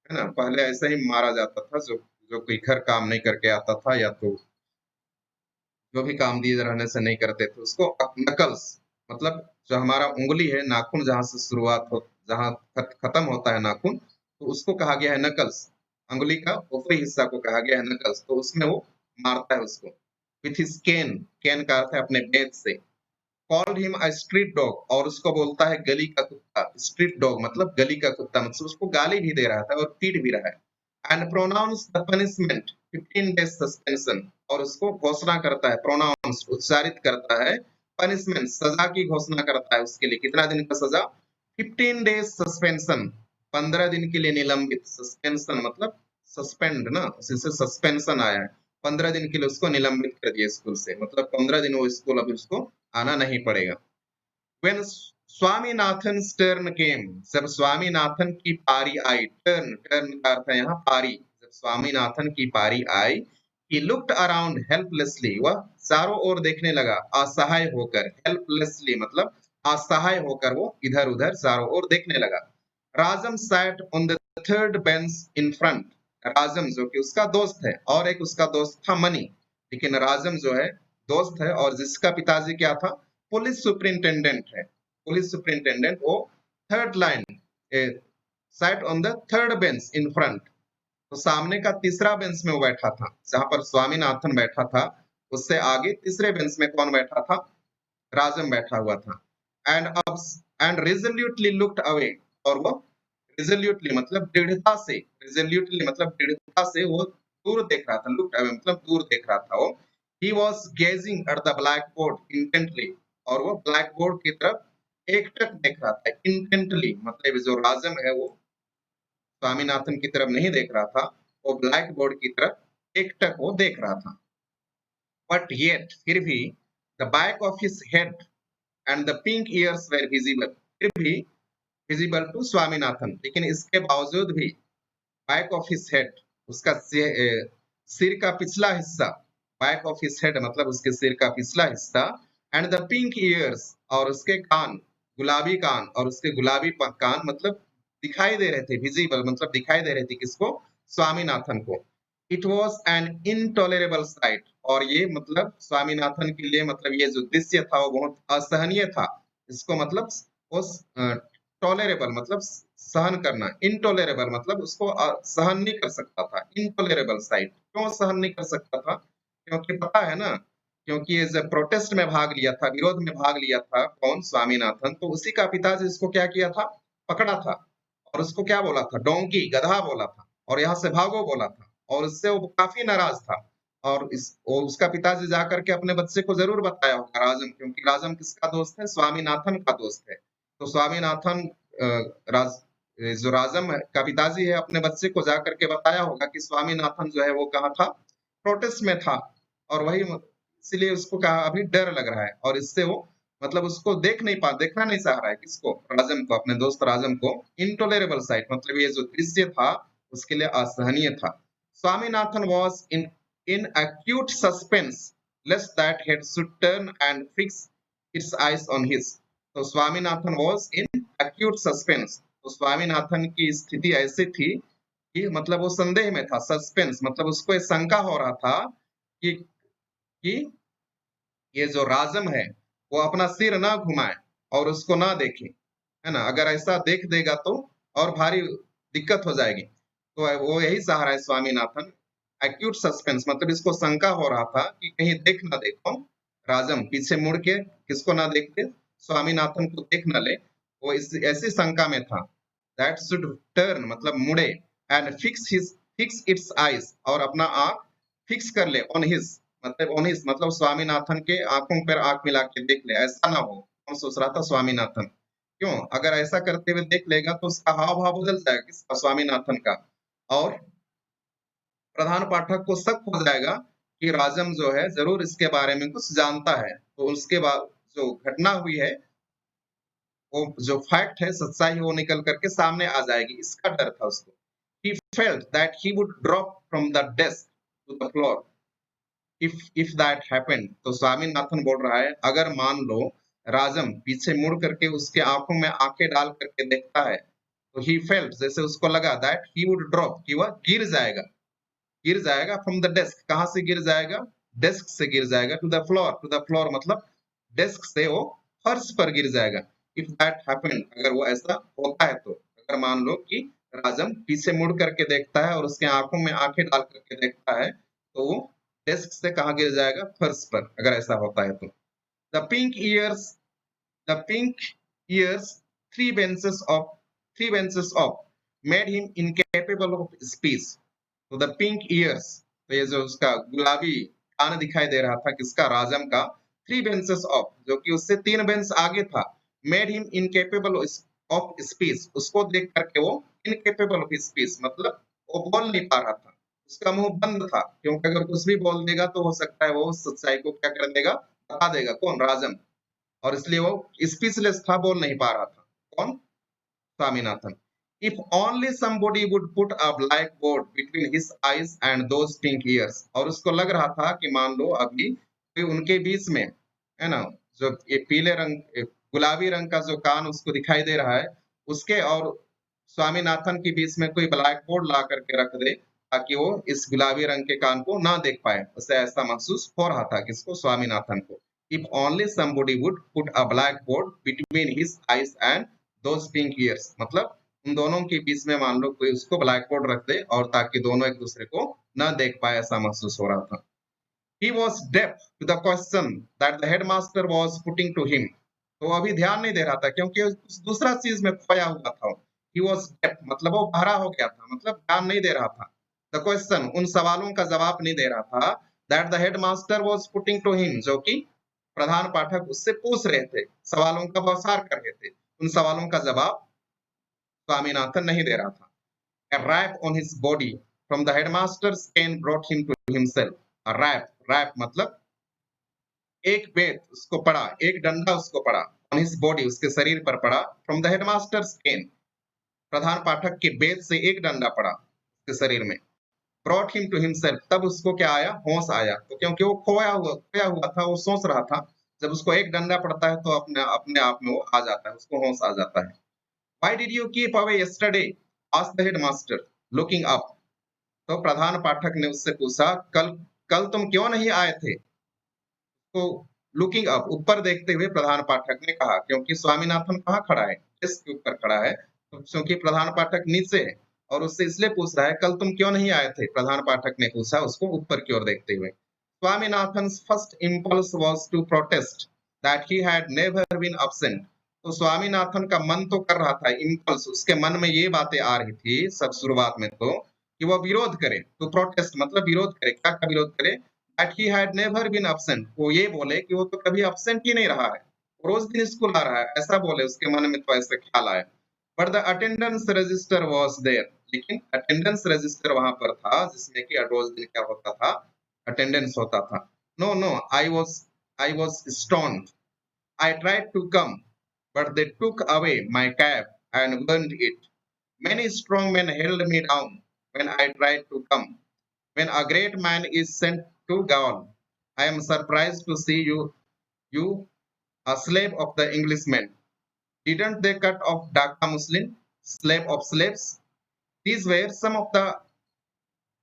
है ना, पहले ऐसे ही मारा जाता था, जो जो कोई घर काम नहीं करके आता था या तो जो भी काम दिए रहने से नहीं करते थे उसको नकल्स, मतलब जो हमारा उंगली है, नाखून जहां से शुरुआत हो, जहां खत्म होता है नाखून, तो उसको कहा गया है नकल्स। अंगुली का ऊपरी हिस्सा को कहा गया है नकल्स, तो उसमें वो मारता है उसको। विथ हिज केन, केन का अर्थ है अपने बेत से, called him a street dog, और उसको बोलता है गली का कुत्ता। स्ट्रीट डॉग मतलब गली का कुत्ता, मतलब उसको गाली भी दे रहा था और पीट भी रहा है। And pronounce the punishment 15 days suspension, और उसको घोषणा करता है, प्रोनाउंस उच्चारित करता है, पनिशमेंट सजा की घोषणा करता है उसके लिए। कितना दिन का सजा? 15 डेज सस्पेंशन, 15 दिन के लिए निलंबित। सस्पेंशन मतलब सस्पेंड ना, उसी से सस्पेंशन आया है। 15 दिन के लिए उसको निलंबित कर दिया स्कूल से, मतलब 15 दिन वो स्कूल अभी उसको आना नहीं पड़ेगा। When स्वामीनाथन टर्न केम, जब स्वामीनाथन की पारी आई, टर्न, टर्न का अर्थ है यहाँ पारी, जब स्वामीनाथन की पारी आई, he looked around helplessly, वह चारों ओर देखने लगा असहाय होकर, helplessly मतलब असहाय होकर वो इधर उधर चारों ओर देखने लगा। राजम sat on the third bench in front, राजम जो कि उसका दोस्त है, और एक उसका दोस्त था मनी, लेकिन राजम जो है दोस्त है, और जिसका पिताजी क्या था? पुलिस सुपरिंटेंडेंट है। पुलिस सुपरिंटेंडेंट वो third line sat on the third bench in front, तो सामने का तीसरा बेंच में वो बैठा था, जहां पर स्वामीनाथन बैठा था उससे आगे तीसरे बेंच में कौन बैठा था? राजम बैठा हुआ था। एंड अब एंड रिजोल्यूटली लुक्ड अवे, और वो रिजोल्यूटली मतलब दृढ़ता से, रिजोल्यूटली मतलब दृढ़ता से वो दूर देख रहा था, लुक्ड अवे मतलब दूर देख रहा था वो। He was gazing at the black board intently, और वो ब्लैक बोर्ड की तरफ एकटक देख रहा था। इंटेंटली मतलब जो राजम है वो स्वामीनाथन की तरफ नहीं देख रहा था, वो ब्लैक बोर्ड की तरफ एकटक वो देख रहा था। बट येट, फिर भी, the back of his head and the pink ears were visible, फिर भी विजिबल टू स्वामीनाथन, लेकिन इसके बावजूद भी बैक ऑफ हिज हेड, उसका सिर का पिछला हिस्सा, बैक ऑफ हिज हेड मतलब उसके सिर का पिछला हिस्सा, एंड द पिंक ईयर्स, और उसके कान, गुलाबी कान, और उसके गुलाबी कान मतलब दिखाई दे रहे थे, विजिबल मतलब दिखाई दे रहे थे किसको? स्वामीनाथन को। It was an intolerable site, और ये मतलब स्वामीनाथन के लिए मतलब ये जो दृश्य था वो बहुत असहनीय था। इसको मतलब वो टॉलरेबल मतलब सहन करना, इनटॉलरेबल मतलब उसको सहन नहीं कर सकता था। इनटॉलरेबल साइट, क्यों सहन नहीं कर सकता था? क्योंकि पता है ना, क्योंकि ये जब प्रोटेस्ट में भाग लिया था, विरोध में भाग लिया था कौन? स्वामीनाथन, तो उसी का पिताजी इसको क्या किया था? पकड़ा था, और उसको क्या बोला था? डोंकी, गधा बोला था, और यहाँ से भागो बोला था, और उससे वो काफी नाराज था। और उसका पिताजी जाकर के अपने बच्चे को जरूर बताया होगा, राजम, क्योंकि राजम किसका दोस्त है? स्वामीनाथन का दोस्त है। तो स्वामीनाथन राज जो राजम का पिताजी है अपने बच्चे को जाकर के बताया होगा कि स्वामीनाथन जो है वो कहाँ था? प्रोटेस्ट में था, और वही इसलिए उसको कहा अभी डर लग रहा है, और इससे वो मतलब उसको देखना नहीं चाह रहा है, किसको? राजम को, अपने दोस्त राजम को। इनटॉलरेबल साइट मतलब ये जो दृश्य था उसके लिए असहनीय था। Swaminathan was in acute suspense lest that head should turn and fix its eyes on his, तो Swaminathan was in acute suspense, तो स्वामीनाथन की स्थिति ऐसी थी कि मतलब वो संदेह में था। सस्पेंस मतलब उसको ये शंका हो रहा था कि ये जो राजम है वो अपना सिर ना घुमाए और उसको ना देखे, है ना? अगर ऐसा देख देगा तो और भारी दिक्कत हो जाएगी। तो वो यही चाह रहा है स्वामीनाथन। एक्यूट सस्पेंस मतलब इसको शंका हो रहा था कि कहीं देख ना दे कौन? राजम पीछे मुड़ के किसको ना देख दे? स्वामीनाथन को देख ना ले। वो इस ऐसी शंका में था। दैट शुड टर्न मतलब मुड़े, एंड फिक्स इट्स आईज, और अपना आंख फिक्स कर ले ऑन हिज, मतलब ऑन हिज मतलब स्वामीनाथन के आंखों पर आंख मिला के देख ले, ऐसा ना हो। कौन सोच रहा था? स्वामीनाथन। क्यों? अगर ऐसा करते हुए देख लेगा तो उसका हाव भाव बदल जाएगा, किसका? स्वामीनाथन का। और प्रधान पाठक को शक हो जाएगा कि राजम जो है जरूर इसके बारे में कुछ जानता है, तो उसके बाद जो घटना हुई है वो जो फैक्ट है, सच्चाई वो निकल करके सामने आ जाएगी, इसका डर था उसको। He felt that he would drop from the desk to the floor if that happened, तो स्वामीनाथन बोल रहा है अगर मान लो राजम पीछे मुड़ करके उसके आंखों में आंखें डाल करके देखता है, तो he felt जैसे उसको लगा that he would drop, कि वह गिर जाएगा फ्रॉम द डेस्क, कहां से गिर जाएगा? डेस्क से गिर जाएगा, टू द फ्लोर मतलब डेस्क से वो फर्श पर गिर जाएगा। इफ दैट हैपेंड, अगर वो ऐसा होता है तो, अगर मान लो कि राजम पीछे मुड़ करके देखता है और उसके आंखों में आंखें डाल करके देखता है, तो वो डेस्क से कहाँ गिर जाएगा, फर्श पर, अगर ऐसा होता है तो। The pink years The pink ears, three benches of made him incapable of speech. तो द पिंक ईयर्स, तो ये जो उसका गुलाबी कान दिखाई दे रहा था किसका, राजम का, थ्री बेंचेस ऑफ, जो कि उससे तीन बेंच आगे था, made him incapable of speech, उसको देख करके वो इनकेपेबल ऑफ स्पीच, मतलब वो बोल नहीं पा रहा था, उसका मुंह बंद था, क्योंकि अगर कुछ भी बोल देगा तो हो सकता है वो सच्चाई को क्या कर देगा, बता देगा, कौन, राजम, और इसलिए वो स्पीचलेस था, बोल नहीं पा रहा था, कौन, Swaminathan. If only somebody would put a black board between his eyes and those pink ears, और उसको लग रहा था कि मान लो अभी कोई उनके बीच में है ना, जो ये पीले रंग गुलाबी रंग का जो कान उसको दिखाई दे रहा है, उसके और स्वामीनाथन के बीच में कोई ब्लैक बोर्ड ला करके रख दे, ताकि वो इस गुलाबी रंग के कान को ना देख पाए, उसे ऐसा महसूस हो रहा था, किसको, स्वामीनाथन को। If only somebody would put a blackboard between his eyes and those pink ears, मतलब उन दोनों के बीच में मान लो कोई उसको ब्लैक बोर्ड रख दे, और ताकि दोनों एक दूसरे को न देख पाए, ऐसा महसूस हो रहा था। He was deaf to the question that the headmaster was putting to him. तो अभी ध्यान नहीं दे रहा था, क्योंकि उस दूसरा चीज में खोया हुआ था। He was deaf, मतलब वो बहरा हो गया था, मतलब ध्यान नहीं दे रहा था। The question, उन सवालों का जवाब नहीं दे रहा था, that the headmaster was putting to him, जो कि प्रधान पाठक उससे पूछ रहे थे, सवालों का बौछार कर रहे थे, उन सवालों का जवाब स्वामीनाथन नहीं दे रहा था। A rap on his body from the headmaster's cane brought him to himself. A rap मतलब एक बेत उसको पड़ा, एक डंडा उसको पड़ा, on his body, उसके शरीर पर पड़ा, from the headmaster's cane, प्रधान पाठक के बेत से एक डंडा पड़ा उसके शरीर में, brought him to himself, तब उसको क्या आया, होश आया, तो क्योंकि वो खोया हुआ था, वो सोच रहा था, जब उसको एक डंडा पड़ता है तो अपने अपने आप में वो आ जाता है, उसको होश आ जाता है। Why did you keep away yesterday? asked the headmaster, looking up. तो प्रधान पाठक ने उससे पूछा, कल कल तुम क्यों नहीं आए थे? तो लुकिंग अप, ऊपर देखते हुए प्रधान पाठक ने कहा, क्योंकि स्वामीनाथन कहाँ खड़ा है, डेस्क के ऊपर खड़ा है, तो क्योंकि प्रधान पाठक नीचे है, और उससे इसलिए पूछ रहा है, कल तुम क्यों नहीं आए थे, प्रधान पाठक ने पूछा उसको ऊपर की ओर देखते हुए। Swaminathan's first impulse was to protest that he had never been absent. तो स्वामीनाथन का मन तो कर रहा था, इम्पल्स, उसके मन में ये बातें आ रही थी सब शुरुआत में, तो कि वह विरोध करे, तो प्रोटेस्ट मतलब विरोध करे, क्या का विरोध करे, that he had never been absent, वो ये बोले कि वो तो कभी absent ही नहीं रहा है, रोज दिन स्कूल आ रहा है, ऐसा बोले, उसके मन में तो ऐसा ख्याल आया। But the attendance register was there, लेकिन अटेंडेंस रजिस्टर वहां पर था, जिसमें कि रोज दिन क्या होता था, अटेंडेंस होता था। No, no, I was stoned. I tried to come, but they took away my cap and burned it. Many strong men held me down when I tried to come. When a great man is sent to Gaul, I am surprised to see you, a slave of the Englishmen. Didn't they cut off Dhaka Muslim, slave of slaves? These were some of the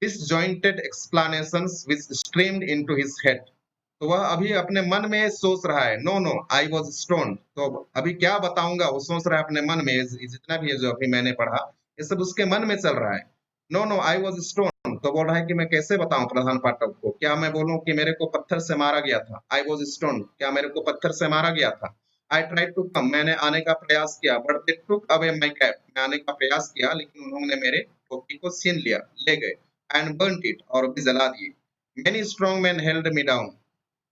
disjointed explanations which streamed into his head. तो वह अभी अपने मन में सोच रहा है, no no I was stone, तो अभी क्या बताऊंगा, वो सोच रहा है अपने मन में, जितना भी है जो अभी मैंने पढ़ा, ये सब उसके मन में चल रहा है। No no I was stone, तो बोल रहा है कि मैं कैसे बताऊं प्रधान पाठक को, क्या मैं बोलूं कि मेरे को पत्थर से मारा गया था, आई वॉज स्टोन, क्या मेरे को पत्थर से मारा गया था। आई ट्राई टू कम, मैंने आने का प्रयास किया, but they took away my cap, मैं आने का प्रयास किया, लेकिन उन्होंने मेरे टोपी को छीन लिया, ले गए, एंड बर्नट इट, और भी जला दिए। Many strong man held me down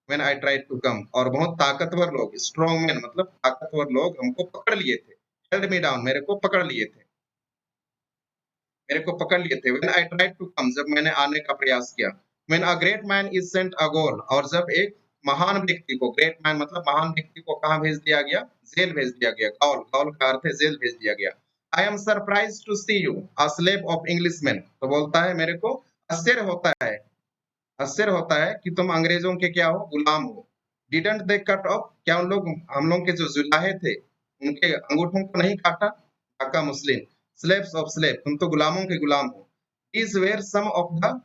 when I tried to come, और बहुत ताकतवर लोग, स्ट्रॉन्ग मैन मतलब ताकतवर लोग हमको पकड़ लिए थे, हेल्ड मी डाउन, मेरे को पकड़ लिए थे, मेरे को पकड़ लिए थे। when I tried to come, जब मैंने आने का प्रयास किया। when a great man is sent a goal, और जब एक महान व्यक्ति को, ग्रेट मैन मतलब महान व्यक्ति को कहाँ भेज दिया गया, जेल भेज दिया गया, गौल, गौल का अर्थ है जेल भेज दिया गया। I am surprised to see you a slave of Englishmen, तो बोलता है मेरे को आश्चर्य होता है कि तुम अंग्रेजों के क्या हो, गुलाम हो। डिडंट दे कट ऑफ, क्या उन लोग, हम लोग के जो जुलाहे थे, उनके अंगूठों को नहीं काटा, ढाका मुस्लिम, स्लेव्स ऑफ स्लेव, तुम तो गुलामों के गुलाम हो। These were some of the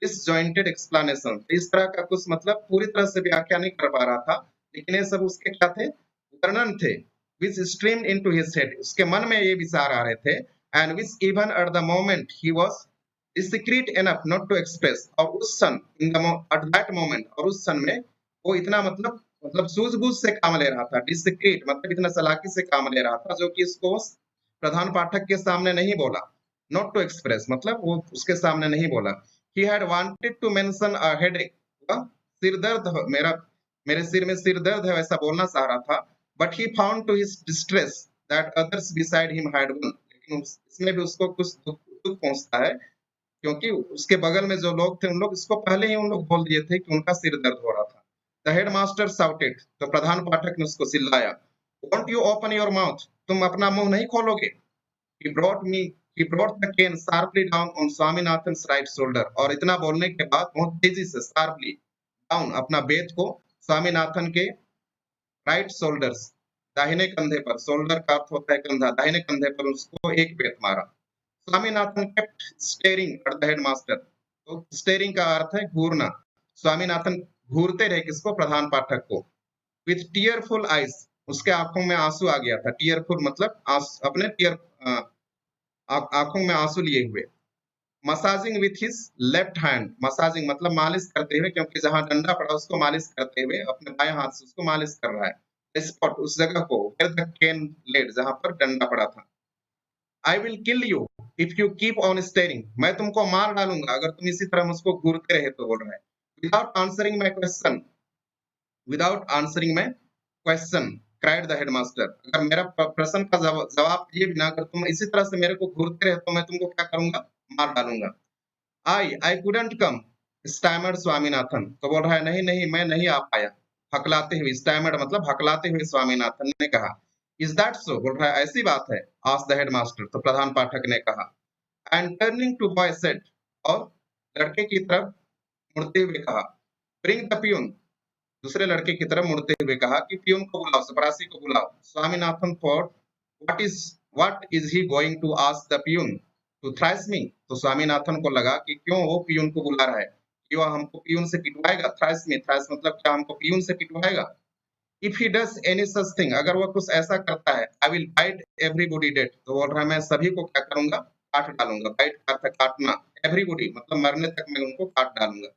disjointed explanation, इस तरह का कुछ मतलब पूरी तरह से व्याख्या नहीं कर पा रहा था, लेकिन ये सब उसके क्या थे, वर्णन थे, which streamed into his head, उसके मन में ये विचार आ रहे थे, and which even at the moment he was discreet enough not to express, और उस सन in the at that moment, और उस सन में वो इतना मतलब सूझबूझ से काम ले रहा था। डिस्क्रीट मतलब इतना चालाकी से काम ले रहा था जो कि इसको प्रधान पाठक के सामने नहीं बोला। नॉट टू एक्सप्रेस मतलब वो उसके सामने नहीं बोला। He had wanted to mention a headache, सिर दर्द मेरा, मेरे सिर में सिर दर्द है वैसा बोलना चाह रहा था। But he found to his distress that others beside him had one, लेकिन इसमें भी उसको कुछ दुख पहुंचता है, क्योंकि उसके बगल में जो लोग थे उन लोग इसको पहले ही उन लोग बोल दिए थे कि उनका सिर दर्द हो रहा था। द हेडमास्टर शाउटेड, तो प्रधान पाठक ने उसको चिल्लाया, won't you open your mouth, तुम अपना मुंह नहीं खोलोगे। he brought me he brought the cane sharply down on Swaminathan's right shoulder, और इतना बोलने के बाद बहुत तेजी से शार्पली डाउन अपना बेत को स्वामीनाथन के राइट शोल्डर्स, दाहिने कंधे पर, शोल्डर का अर्थ होता है कंधा, दाहिने कंधे पर उसको एक बेत मारा। Swaminathan kept staring at the headmaster, तो स्टेरिंग का अर्थ है घूरना। स्वामीनाथन घूरते रहे किसको, प्रधान पाठक को। विथ टीयरफुल आइज, उसके आंखों में आंसू आ गया था। टीयरफुल मतलब अपने टीयर, आंखों में आंसू लिए हुए। Massaging with his left hand, massaging मतलब मालिश करते हुए, क्योंकि जहां डंडा पड़ा उसको मालिश करते हुए अपने बाएं हाथ से उसको मालिश कर रहा है। स्पॉट उस जगह को, वेयर द केन लेड, जहां पर डंडा पड़ा था। I will kill you if you keep on steering, मैं तुमको मार डालूंगा अगर तुम इसी तरह मुझको घूरते रहे तो, बोल रहा है। Without answering my question, without answering my question cried the headmaster, अगर मेरा प्रश्न का जवाब दिए बिना अगर तुम इसी तरह से मेरे को घूरते रहे तो मैं तुमको क्या करूंगा, मार डालूंगा। I couldn't come, stammered Swaminathan, तो बोल रहा है नहीं नहीं मैं नहीं आ पाया, हकलाते हुए, स्टैमर्ड मतलब हकलाते हुए स्वामीनाथन ने कहा। इज दैट सो, बोल रहा है ऐसी बात है। आस्क्ड द हेडमास्टर, तो प्रधान पाठक ने कहा। And turning to boy said, और लड़के की तरफ मुड़ते हुए कहा, ब्रिंग द पियून, दूसरे लड़के की तरफ मुड़ते हुए कहा कि पियून को बुलाओ, चपरासी को बुलाओ। Swaminathan thought, what is he going to ask the peon to thrash me, तो स्वामीनाथन को लगा कि क्यों वो पियून को बुला रहा है, कि वह हमको पियून से पिटवाएगा। थ्रैश मी, थ्रैश मतलब क्या हमको पियून से पिटवाएगा। If he does any such thing, अगर वह कुछ ऐसा करता है, I will bite everybody dead, तो बोल रहा है मैं सभी को क्या करूंगा, काट डालूंगा। बाइट का अर्थ है काटना, एवरीबॉडी मतलब मरने तक मैं उनको काट डालूंगा।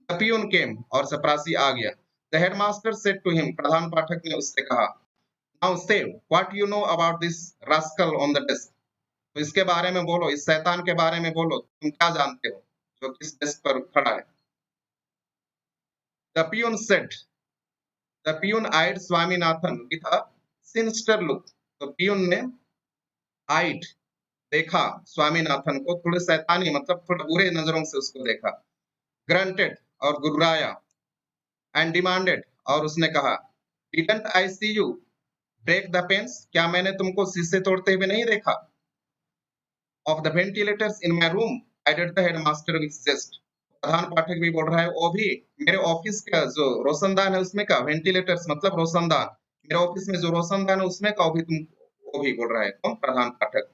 द पियून केम, और चपरासी आ गया। The headmaster said to him, प्रधान पाठक ने उससे कहा, now say what you know about this rascal on the desk, तो इसके बारे में बोलो, इस शैतान के बारे में बोलो, तुम क्या जानते हो जो किस डेस्क पर खड़ा है। The peon said, the peon eyed Swaminathan with a sinister look, तो पियून ने आइड देखा स्वामीनाथन को, थोड़े शैतानी मतलब थोड़े बुरे नजरों से उसको देखा। ग्रंटेड और गुर्राया। एंड डिमांडेड, और उसने कहा, didn't I see you break the panes, क्या मैंने तुमको शीशे तोड़ते हुए नहीं देखा। Of the ventilators in my room, added the headmaster with zest, प्रधान पाठक भी बोल रहा है वो भी मेरे ऑफिस का जो रोशनदान है उसमें का, वेंटिलेटर्स मतलब रोशनदान, मेरे ऑफिस में जो रोशनदान है उसमें का, वो भी तुम, वो भी बोल रहा है कौन, प्रधान पाठक।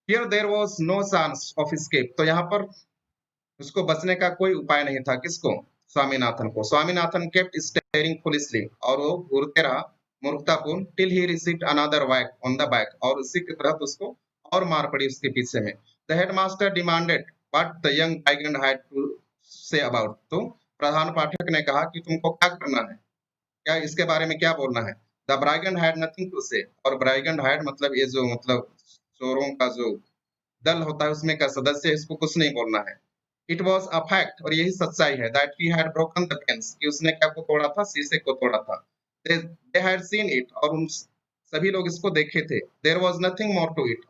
Here there was no chance of escape, तो यहाँ पर उसको बचने का कोई उपाय नहीं था। किसको, स्वामीनाथन को। स्वामीनाथन केप्ट स्टेयरिंग फुलिशली, और वो घूरते रहा मूर्खतापूर्ण, till he received another whack on the back, और उसी के तहत उसको और मार पड़ी उसके पीछे में। The headmaster demanded what the young brigand had to say about, तो प्रधान पाठक ने कहा कि तुमको क्या करना है, क्या इसके बारे में क्या बोलना है। द ब्राइगेंड हैड नथिंग टू से, और ब्राइगेंड हैड मतलब ये जो मतलब चोरों का जो दल होता है उसमें का सदस्य है, इसको कुछ नहीं बोलना है। इट वॉज अ फैक्ट, और यही सच्चाई है, that he had broken the panes, कि उसने क्या को तोड़ा था, शीशे को तोड़ा था। दे हैड सीन इट, और उन सभी लोग इसको देखे थे। There was nothing more to it,